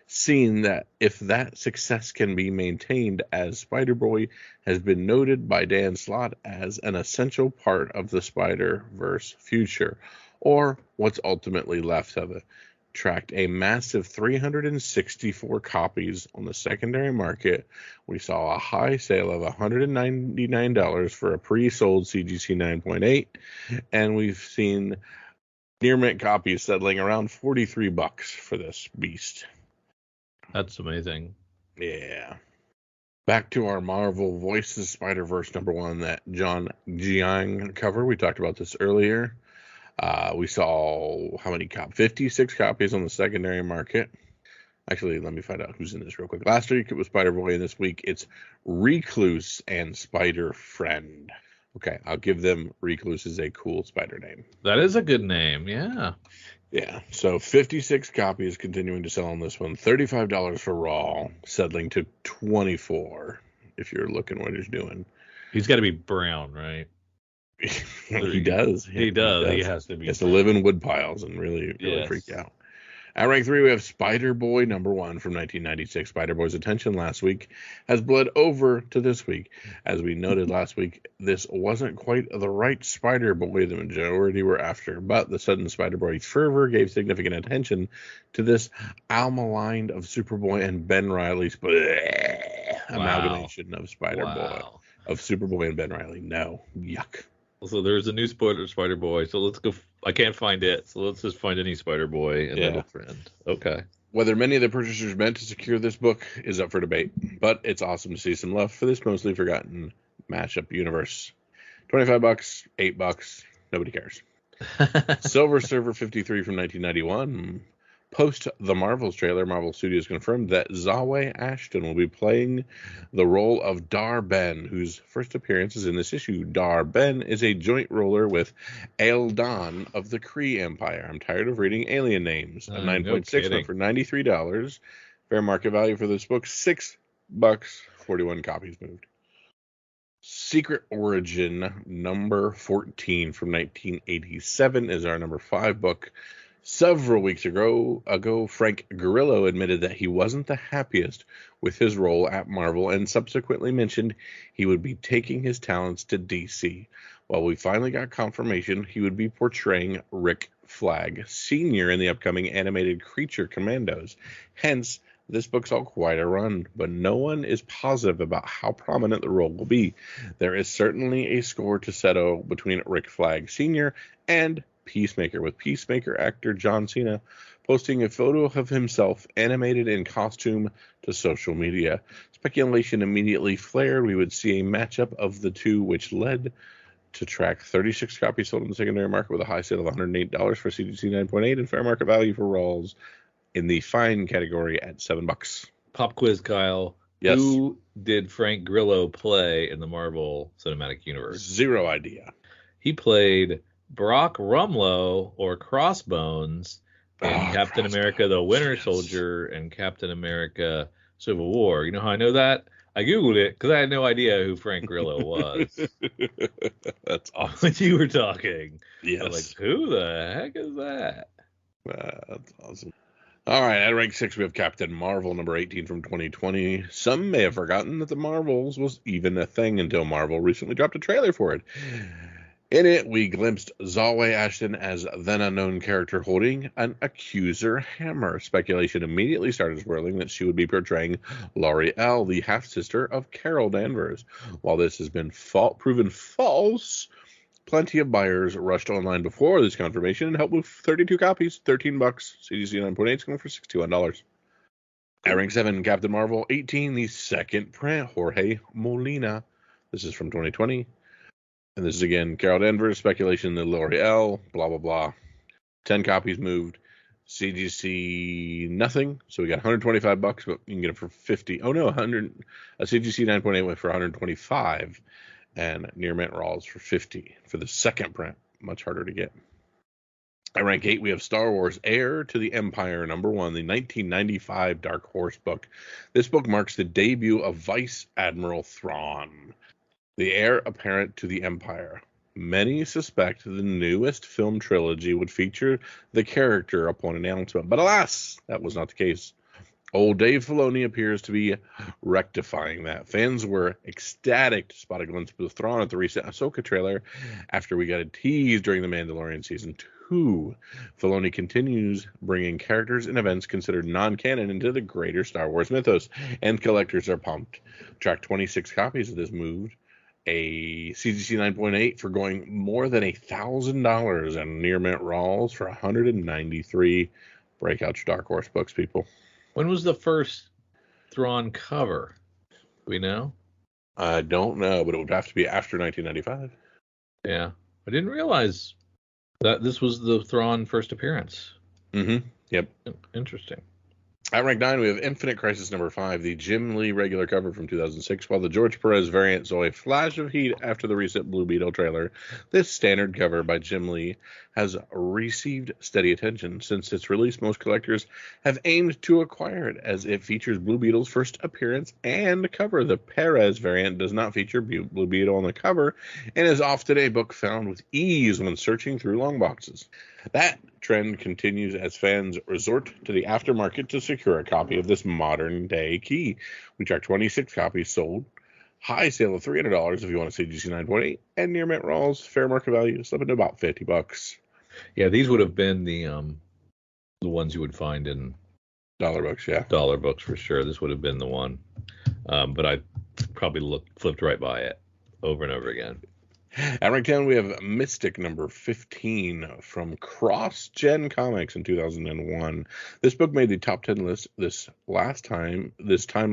seen that if that success can be maintained, as Spider-Boy has been noted by Dan Slott as an essential part of the Spider-Verse future, or what's ultimately left of it, tracked a massive 364 copies on the secondary market. We saw a high sale of $199 for a pre-sold CGC 9.8, and we've seen near mint copies settling around $43 for this beast. That's amazing. Yeah. Back to our Marvel Voices Spider-Verse number 1, that John Jiang cover. We talked about this earlier. We saw how many 56 copies on the secondary market. Actually, let me find out who's in this real quick. Last week it was Spider-Boy, and this week it's Recluse and Spider-Friend. Okay, I'll give them Recluse is a cool spider name. That is a good name, yeah. Yeah, so 56 copies continuing to sell on this one. $35 for raw, settling to $24 if you're looking what he's doing. He's got to be brown, right? He does. He does. He has to be. He has to live in wood piles and really freak out. At rank 3, we have Spider-Boy number 1 from 1996. Spider-Boy's attention last week has bled over to this week. As we noted last week, this wasn't quite the right Spider-Boy the majority were after, but the sudden Spider-Boy fervor gave significant attention to this amalgam of Superboy and Ben Reilly's amalgamation of Spider-Boy. Of Superboy and Ben Reilly. No. Yuck. So there's a new Spider-Boy. So let's go. I can't find it. So let's just find any Spider-Boy and then a friend. Okay. Whether many of the purchasers meant to secure this book is up for debate, but it's awesome to see some love for this mostly forgotten mashup universe. $25, $8, nobody cares. Silver Surfer 53 from 1991. Post the Marvels trailer, Marvel Studios confirmed that Zawe Ashton will be playing the role of Dar Ben, whose first appearance is in this issue. Dar Ben is a joint roller with Aeldon of the Kree Empire. I'm tired of reading alien names. A 9.6 went for $93. Fair market value for this book, $6. 41 copies moved. Secret Origin number 14 from 1987 is our number 5 book. Several weeks ago, Frank Grillo admitted that he wasn't the happiest with his role at Marvel and subsequently mentioned he would be taking his talents to DC. Well, we finally got confirmation he would be portraying Rick Flag Sr. in the upcoming animated Creature Commandos. Hence, this book's all quite a run, but no one is positive about how prominent the role will be. There is certainly a score to settle between Rick Flag Sr. and Peacemaker, with Peacemaker actor John Cena posting a photo of himself animated in costume to social media. Speculation immediately flared we would see a matchup of the two, which led to track 36 copies sold in the secondary market with a high sale of $108 for CGC 9.8 and fair market value for Rawls in the fine category at $7. Pop quiz, Kyle. Yes. Who did Frank Grillo play in the Marvel Cinematic Universe? Zero idea. He played Brock Rumlow, or Crossbones, in Captain America, the Winter Soldier, and Captain America Civil War. You know how I know that? I Googled it because I had no idea who Frank Grillo was. That's awesome. When you were talking. Yes. I was like, who the heck is that? That's awesome. All right, at rank 6, we have Captain Marvel, number 18 from 2020. Some may have forgotten that the Marvels was even a thing until Marvel recently dropped a trailer for it. In it, we glimpsed Zalway Ashton as then unknown character holding an accuser hammer. Speculation immediately started swirling that she would be portraying Laurie L., the half-sister of Carol Danvers. While this has been proven false, plenty of buyers rushed online before this confirmation and helped move 32 copies, $13. CGC 9.8 is going for $61. At rank 7, Captain Marvel 18, the second print, Jorge Molina. This is from 2020. And this is again Carol Danvers, speculation that L'Oreal, blah, blah, blah. 10 copies moved. CGC nothing. So we got $125, but you can get it for $50. Oh no, 100. A CGC 9.8 went for $125. And near mint Rawls for $50 for the second print. Much harder to get. At rank 8, we have Star Wars Heir to the Empire, number 1, the 1995 Dark Horse book. This book marks the debut of Vice Admiral Thrawn, the heir apparent to the Empire. Many suspect the newest film trilogy would feature the character upon announcement, but alas, that was not the case. Old Dave Filoni appears to be rectifying that. Fans were ecstatic to spot a glimpse of Thrawn at the recent Ahsoka trailer after we got a tease during The Mandalorian Season 2. Filoni continues bringing characters and events considered non-canon into the greater Star Wars mythos, and collectors are pumped. Track 26 copies of this moved a CGC 9.8 for going more than $1,000 and near mint Rawls for 193. Break out your Dark Horse books, people. When was the first Thrawn cover? Do we know? I don't know, but it would have to be after 1995. Yeah. I didn't realize that this was the Thrawn first appearance. Mm-hmm. Yep. Interesting. At rank 9, we have Infinite Crisis number 5, the Jim Lee regular cover from 2006, while the George Perez variant saw a flash of heat after the recent Blue Beetle trailer. This standard cover by Jim Lee has received steady attention. Since its release, most collectors have aimed to acquire it, as it features Blue Beetle's first appearance and cover. The Perez variant does not feature Blue Beetle on the cover, and is often a book found with ease when searching through long boxes. That trend continues as fans resort to the aftermarket to secure a copy of this modern-day key. We track 26 copies sold. High sale of $300 if you want a CGC 9.8, and near mint Rawls, fair market value, slipping to about $50. Yeah, these would have been the ones you would find in dollar books. Yeah, dollar books for sure. This would have been the one, but I probably flipped right by it over and over again. At rank 10, we have Mystic number 15 from Cross Gen Comics in 2001. This book made the top 10 list this time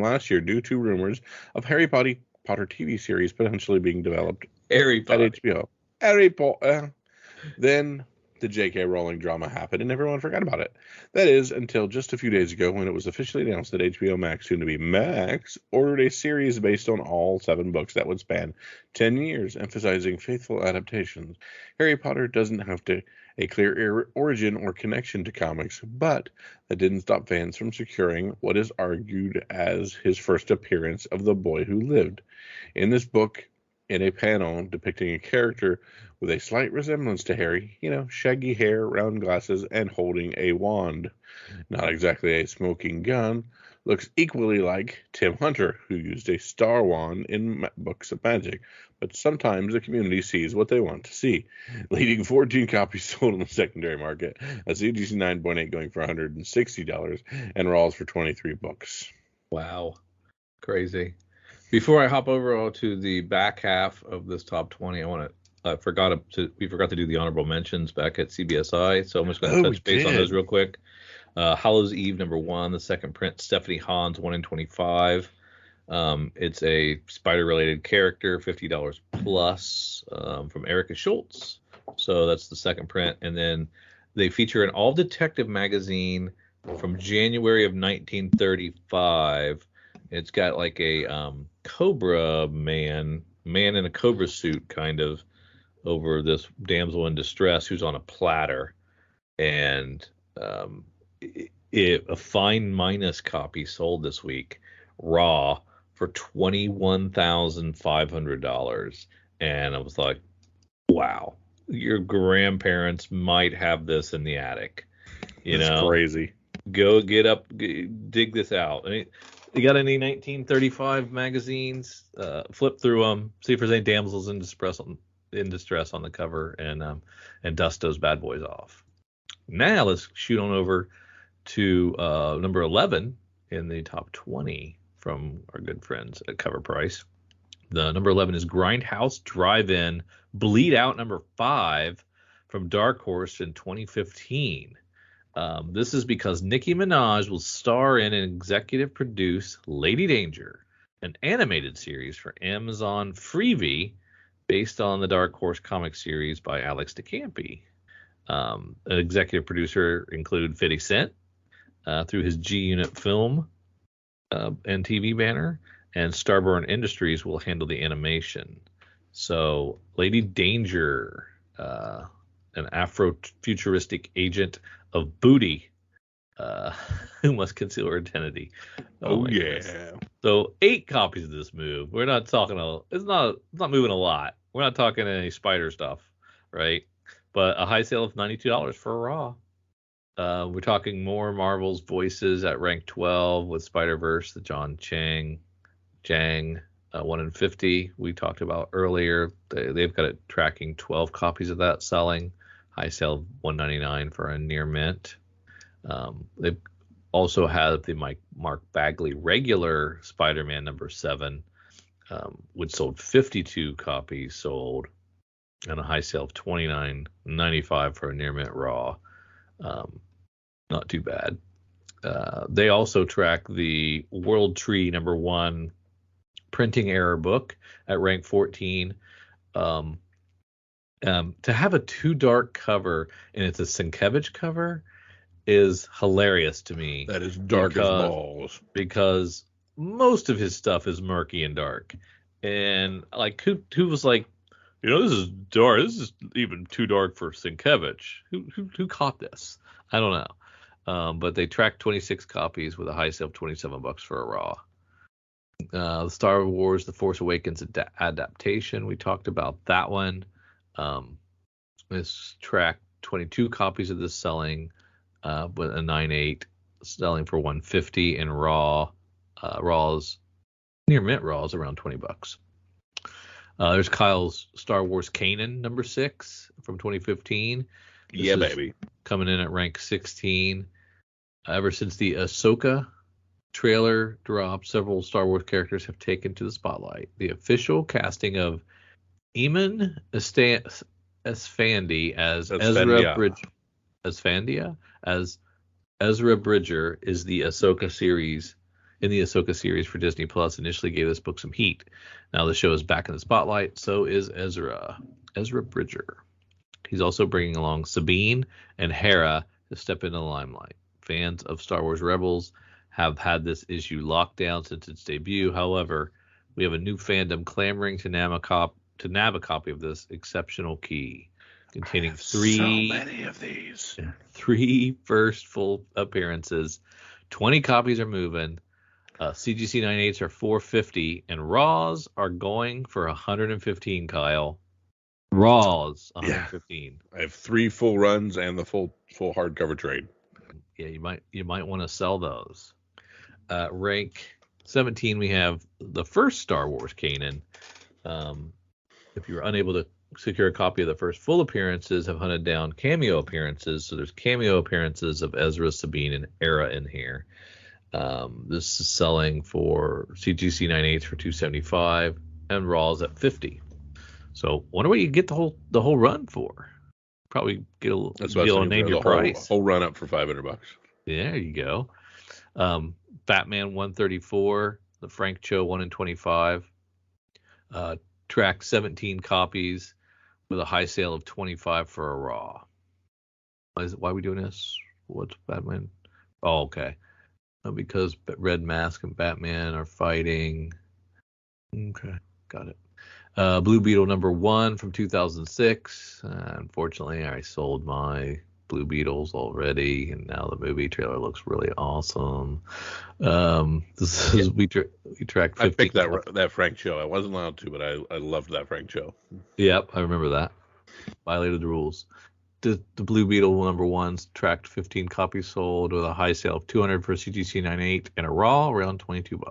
last year due to rumors of Harry Potter TV series potentially being developed at HBO. Harry Potter. Then the J.K. Rowling drama happened and everyone forgot about it. That is, until just a few days ago when it was officially announced that HBO Max, soon to be Max, ordered a series based on all 7 books that would span 10 years, emphasizing faithful adaptations. Harry Potter doesn't have a clear origin or connection to comics, but that didn't stop fans from securing what is argued as his first appearance of the boy who lived. In this book, in a panel depicting a character with a slight resemblance to Harry, shaggy hair, round glasses, and holding a wand. Not exactly a smoking gun, looks equally like Tim Hunter, who used a star wand in books of magic, but sometimes the community sees what they want to see, leading 14 copies sold on the secondary market, a CGC 9.8 going for $160, and Rawls for 23 books. Wow. Crazy. Before I hop over to the back half of this top 20, we forgot to do the honorable mentions back at CBSI, so I'm just going to touch base on those real quick. Hallows Eve number 1, the second print, Stephanie Hans, 1 in 25. It's a spider-related character, $50 plus, from Erica Schultz. So that's the second print, and then they feature an all detective magazine from January of 1935. It's got like a Cobra man in a Cobra suit kind of over this damsel in distress who's on a platter. And A fine minus copy sold this week, raw, for $21,500, and I was like, wow, your grandparents might have this in the attic. That's crazy. Go dig this out. You got any 1935 magazines? Flip through them, see if there's any damsels in distress on the cover, and dust those bad boys off. Now let's shoot on over to number 11 in the top 20 from our good friends at Cover Price. The number 11 is Grindhouse Drive-In Bleed Out number 5 from Dark Horse in 2015. This is because Nicki Minaj will star in and executive produce Lady Danger, an animated series for Amazon Freevee based on the Dark Horse comic series by Alex DeCampi. An executive producer include 50 Cent through his G-Unit film and TV banner, and Starburn Industries will handle the animation. So Lady Danger, an Afro-futuristic agent of booty who must conceal her identity. Oh yeah. Goodness. So 8 copies of this move. We're not talking it's not moving a lot. We're not talking any spider stuff, right? But a high sale of $92 for a raw. We're talking more Marvel's voices at rank 12 with Spider-Verse, the John Jang, 1 in 50 we talked about earlier. They've got it tracking 12 copies of that selling. High sale of $199 for a near mint. They've also had the Mark Bagley regular Spider-Man number 7, which sold 52 copies sold, and a high sale of $29.95 for a near mint raw. Not too bad. They also track the World Tree number 1 printing error book at rank 14. To have a too dark cover and it's a Sienkiewicz cover is hilarious to me. That is dark as balls. Because most of his stuff is murky and dark. And like who was like, this is dark. This is even too dark for Sienkiewicz. Who caught this? I don't know. But they tracked 26 copies with a high sale of $27 for a raw. The Star Wars The Force Awakens adaptation, we talked about that one. This tracked 22 copies of this selling with a 9.8 selling for $150, and raws near mint raws around $20. There's Kyle's Star Wars Kanan number 6 from 2015. Yeah, baby. Coming in at rank 16. Ever since the Ahsoka trailer dropped, several Star Wars characters have taken to the spotlight. The official casting of Eamon Esfandi as Ezra Bridger is the Ahsoka series. In the Ahsoka series for Disney Plus, initially gave this book some heat. Now the show is back in the spotlight. So is Ezra Bridger. He's also bringing along Sabine and Hera to step into the limelight. Fans of Star Wars Rebels have had this issue locked down since its debut. However, we have a new fandom clamoring to nab a copy of this exceptional key, containing so many of these. 3 first full appearances. 20 copies are moving. CGC 98s are $450, and raws are going for $115. Kyle, raws $115. Yeah. I have 3 full runs and the full hardcover trade. Yeah, you might want to sell those. Rank 17, we have the first Star Wars Kanan. If you were unable to secure a copy of the first full appearances, have hunted down cameo appearances. So there's cameo appearances of Ezra, Sabine, and Hera in here. This is selling for CGC 98s for $275 and raws at $50. So wonder what you get the whole run for. Probably get a little name your price. Whole run up for $500. There you go. Batman 134, the Frank Cho 1 in 25. Track 17 copies with a high sale of $25 for a raw. Why are we doing this? What's Batman? Oh, okay. Because Red Mask and Batman are fighting. Okay, got it. Blue Beetle number 1 from 2006. Unfortunately, I sold my Blue Beetles already, and now the movie trailer looks really awesome. This is we tracked 50. I picked that Frank show. I wasn't allowed to, but I loved that Frank show. Yep, I remember that. Violated the rules. The Blue Beetle #1's tracked 15 copies sold with a high sale of 200 for CGC 98 and a raw around $22.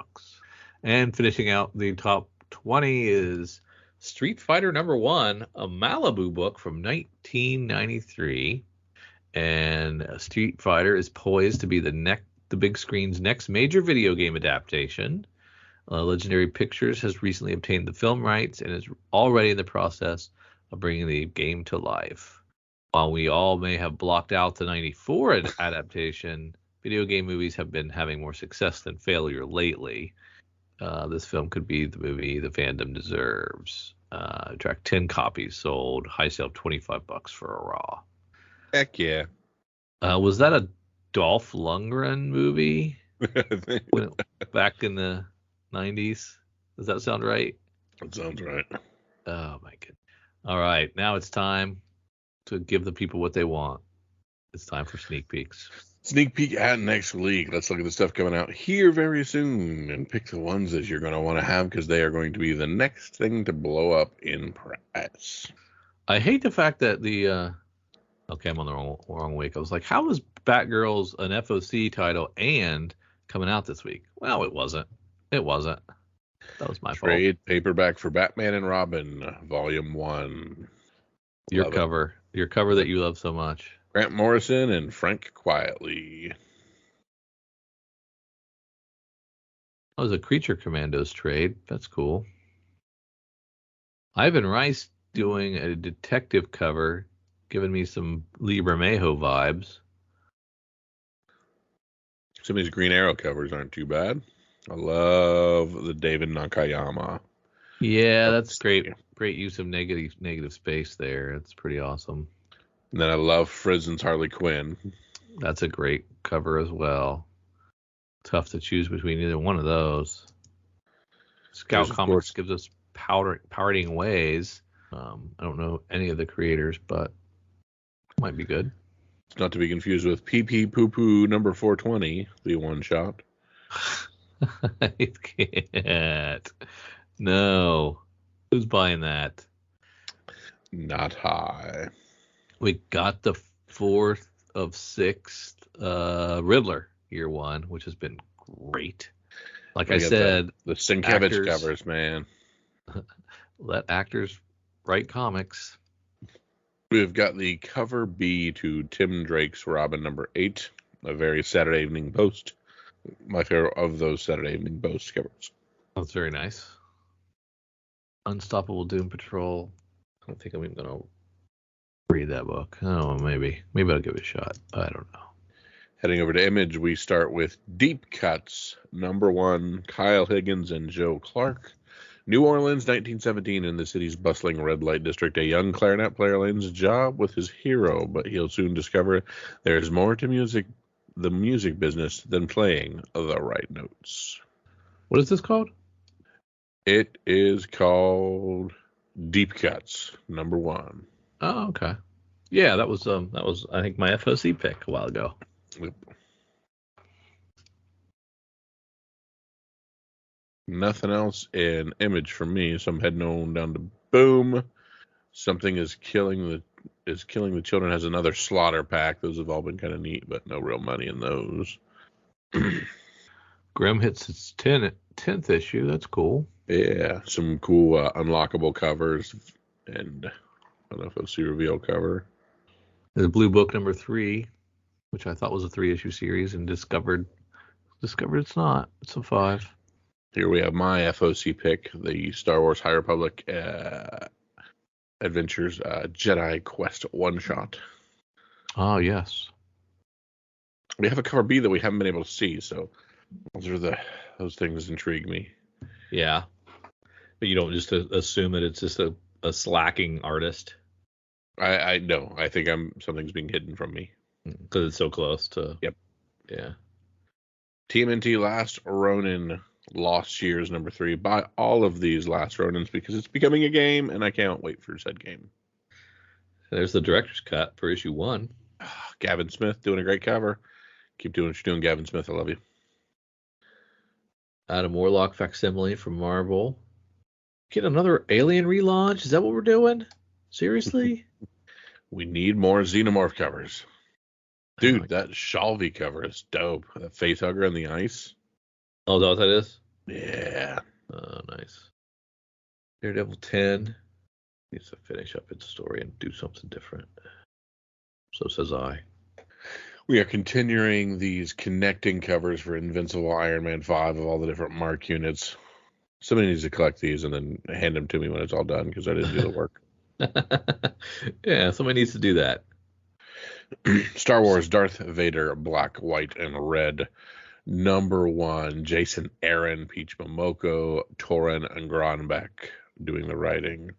And finishing out the top 20 is Street Fighter #1, a Malibu book from 1993. And Street Fighter is poised to be the big screen's next major video game adaptation. Legendary Pictures has recently obtained the film rights and is already in the process of bringing the game to life. While we all may have blocked out the 94 adaptation, video game movies have been having more success than failure lately. This film could be the movie the fandom deserves. Track 10 copies sold, high sale of $25 for a raw. Heck yeah. Was that a Dolph Lundgren movie back in the 90s? Does that sound right? That sounds right. Oh my goodness. All right, now it's time to give the people what they want. It's time for sneak peeks. Sneak peek at next week. Let's look at the stuff coming out here very soon and pick the ones that you're going to want to have because they are going to be the next thing to blow up in press. I hate the fact that okay, I'm on the wrong week. I was like, how is Batgirls an FOC title and coming out this week? Well, it wasn't. That was my fault. Trade paperback for Batman and Robin, Volume 1. Your cover that you love so much. Grant Morrison and Frank Quietly. That was a Creature Commandos trade. That's cool. Ivan Rice doing a detective cover, giving me some Lee Bermejo vibes. Some of these Green Arrow covers aren't too bad. I love the David Nakayama. Yeah, that's great. Great use of negative space there. It's pretty awesome. And then I love Frison's Harley Quinn. That's a great cover as well. Tough to choose between either one of those. Scout Comics gives us Parting Ways. I don't know any of the creators, but might be good. It's not to be confused with PP Poo Poo number 420, the one shot. I can't. No. Who's buying that? Not high. We got the 4th of 6th Riddler year 1, which has been great. Like I said, the Sienkiewicz covers, man. Let actors write comics. We've got the cover B to Tim Drake's Robin number 8, a very Saturday Evening Post. My favorite of those Saturday Evening Post covers. That's very nice. Unstoppable Doom Patrol. I don't think I'm even going to read that book. Oh, maybe I'll give it a shot. I don't know. Heading over to Image, we start with Deep Cuts, number 1, Kyle Higgins and Joe Clark. New Orleans, 1917, in the city's bustling red light district, a young clarinet player lands a job with his hero, but he'll soon discover there's more to the music business than playing the right notes. What is this called? It is called Deep Cuts, number 1. Oh, okay. Yeah, that was I think my FOC pick a while ago. Yep. Nothing else in Image for me, so I'm heading on down to Boom. Something is killing the children has another slaughter pack. Those have all been kind of neat, but no real money in those. Grimm hits its 10th issue. That's cool. Yeah, some cool unlockable covers and an FOC reveal cover. There's Blue Book number 3, which I thought was a 3-issue series, and discovered it's not. It's a 5. Here we have my FOC pick, the Star Wars High Republic Adventures Jedi Quest one-shot. Oh, yes. We have a cover B that we haven't been able to see, so those things intrigue me. Yeah. But you don't just assume that it's just a slacking artist. I know. I think something's being hidden from me. Because it's so close to... Yep. Yeah. TMNT Last Ronin Lost Years number 3. Buy all of these Last Ronins because it's becoming a game, and I can't wait for said game. There's the director's cut for issue 1. Gavin Smith doing a great cover. Keep doing what you're doing, Gavin Smith. I love you. Adam Warlock facsimile from Marvel. Get another Alien relaunch? Is that what we're doing? Seriously? We need more Xenomorph covers. Dude, that Shalvey cover is dope. That Facehugger on the ice. Oh, is that what that is? Yeah. Oh, nice. Daredevil 10 needs to finish up its story and do something different. So says I. We are continuing these connecting covers for Invincible Iron Man 5 of all the different Mark units. Somebody needs to collect these and then hand them to me when it's all done because I didn't do the work. Yeah, somebody needs to do that. Star Wars Darth Vader, black, white, and red. #1, Jason Aaron, Peach Momoko, Torin and Gronbeck doing the writing.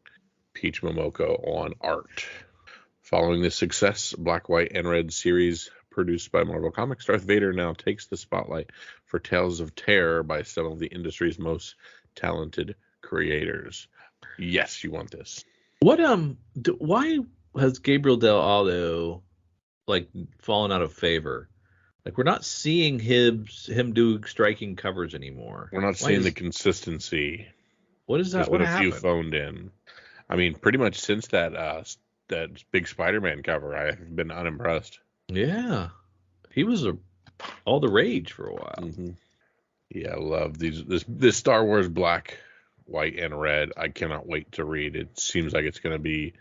Peach Momoko on art. Following the success, Black, White, and Red series produced by Marvel Comics, Darth Vader now takes the spotlight for tales of terror by some of the industry's most talented creators. Yes, you want this. What why has Gabriel Del Aldo fallen out of favor? We're not seeing him do striking covers anymore. We're not seeing the consistency. What is that? There's been a few phoned in. I mean, pretty much since that big Spider-Man cover, I've been unimpressed. Yeah, he was all the rage for a while. Mm-hmm. Yeah, I love this Star Wars black, white, and red. I cannot wait to read. It seems like it's going to be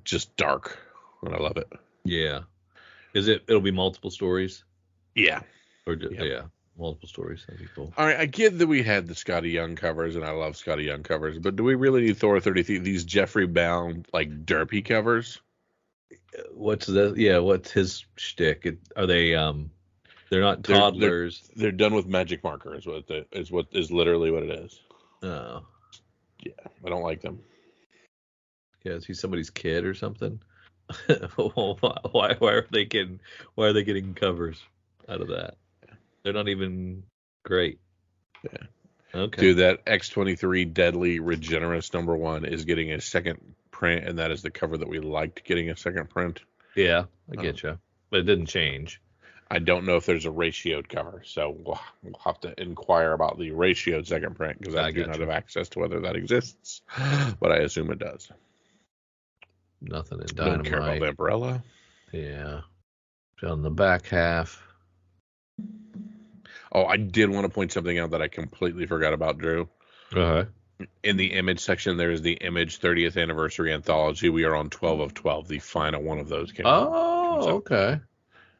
just dark, and I love it. Yeah. It'll be multiple stories? Yeah. Yeah, multiple stories. That'd be cool. All right, I get that we had the Scotty Young covers, and I love Scotty Young covers, but do we really need Thor 33? These Jeffrey Bound, derpy covers? What's that? Yeah, what's his shtick? Are they they're not toddlers. They're done with magic marker is what is literally what it is. Oh. Yeah, I don't like them. Yeah, is he somebody's kid or something? Why are they getting covers out of that? They're not even great. Yeah. Okay. Dude, that X-23 Deadly Regenerous #1 is getting a second print, and that is the cover that we liked getting a second print. Yeah, I get you. But it didn't change. I don't know if there's a ratioed cover, so we'll have to inquire about the ratioed second print because I do not have access to whether that exists, but I assume it does. Nothing in Dynamite. Don't care about the umbrella. Yeah. On the back half. Oh, I did want to point something out that I completely forgot about, Drew. Uh-huh. In the Image section, there is the Image 30th Anniversary Anthology. We are on 12 of 12. The final one of those came out. Oh, okay.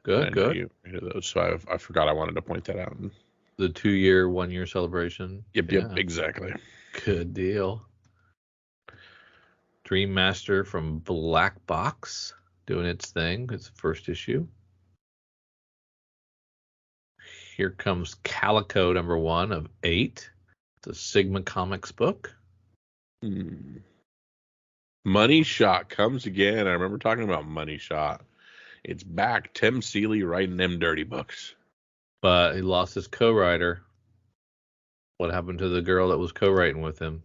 Good. You know those, so I forgot I wanted to point that out. The 2-year, 1-year celebration. Yep, exactly. Good deal. Dream Master from Black Box doing its thing. It's the first issue. Here comes Calico #1 of 8. It's a Sigma Comics book. Money Shot comes again. I remember talking about Money Shot. It's back. Tim Seeley writing them dirty books. But he lost his co-writer. What happened to the girl that was co-writing with him?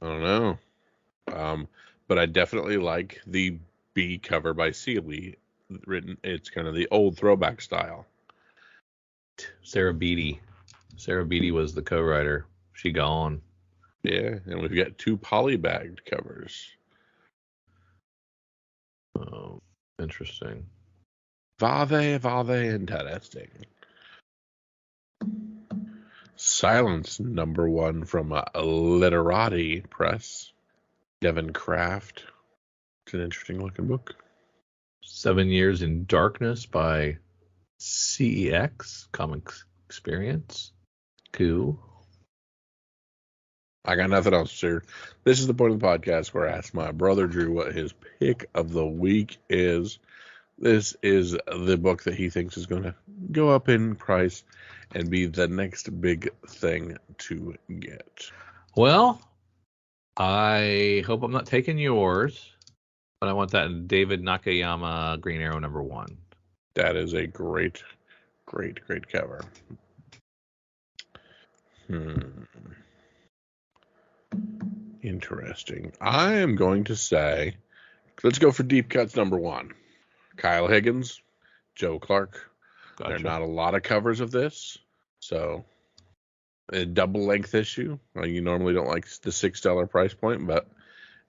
I don't know. But I definitely like the B cover by Seeley. It's kind of the old throwback style. Sarah Beatty. Sarah Beatty was the co-writer. She gone. Yeah, and we've got 2 polybagged covers. Oh, interesting. Very interesting. Silence #1 from Literati Press. Devin Kraft. It's an interesting looking book. 7 Years in Darkness by CEX Comics Experience. Cool. I got nothing else, sir. This is the point of the podcast where I ask my brother Drew what his pick of the week is. This is the book that he thinks is going to go up in price and be the next big thing to get. Well, I hope I'm not taking yours, but I want that David Nakayama Green Arrow #1. That is a great cover. Interesting. I am going to say, let's go for Deep Cuts #1. Kyle Higgins, Joe Clark. Gotcha. There are not a lot of covers of this, so a double length issue. You normally don't like the $6 price point, but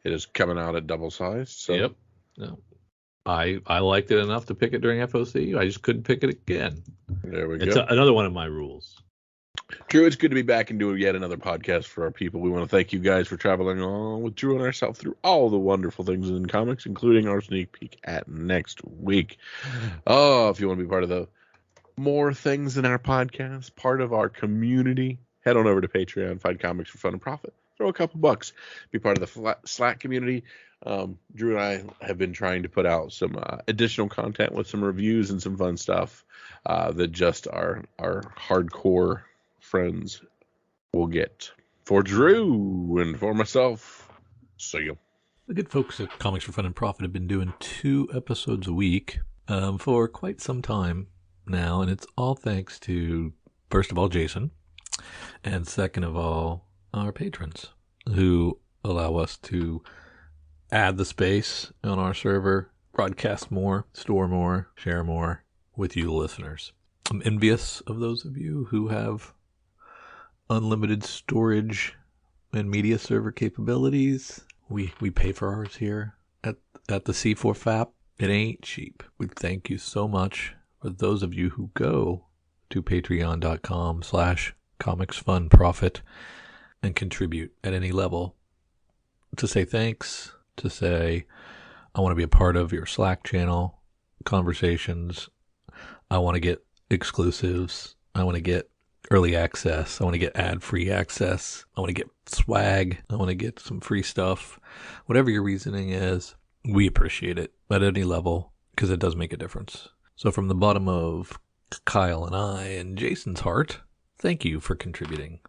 it is coming out at double size. So. Yep. No. I liked it enough to pick it during FOC. I just couldn't pick it again. There we it's go. Another one of my rules. Drew, it's good to be back and doing yet another podcast for our people. We want to thank you guys for traveling along with Drew and ourselves through all the wonderful things in comics, including our sneak peek at next week. Oh, if you want to be part of the more things in our podcast, part of our community, head on over to Patreon, find Comics for Fun and Profit. Throw a couple bucks. Be part of the Slack community. Drew and I have been trying to put out some additional content with some reviews and some fun stuff that just our hardcore friends will get. For Drew and for myself, see you. The good folks at Comics for Fun and Profit have been doing 2 episodes a week for quite some time now, and it's all thanks to, first of all, Jason, and second of all, our patrons who allow us to add the space on our server, broadcast more, store more, share more with you, the listeners. I'm envious of those of you who have unlimited storage and media server capabilities. We pay for ours here at the C4FAP. It ain't cheap. We thank you so much for those of you who go to patreon.com/comicsfunprofit and contribute at any level to say thanks, to say, I want to be a part of your Slack channel conversations. I want to get exclusives. I want to get early access. I want to get ad-free access. I want to get swag. I want to get some free stuff. Whatever your reasoning is, we appreciate it at any level because it does make a difference. So from the bottom of Kyle and I and Jason's heart, thank you for contributing.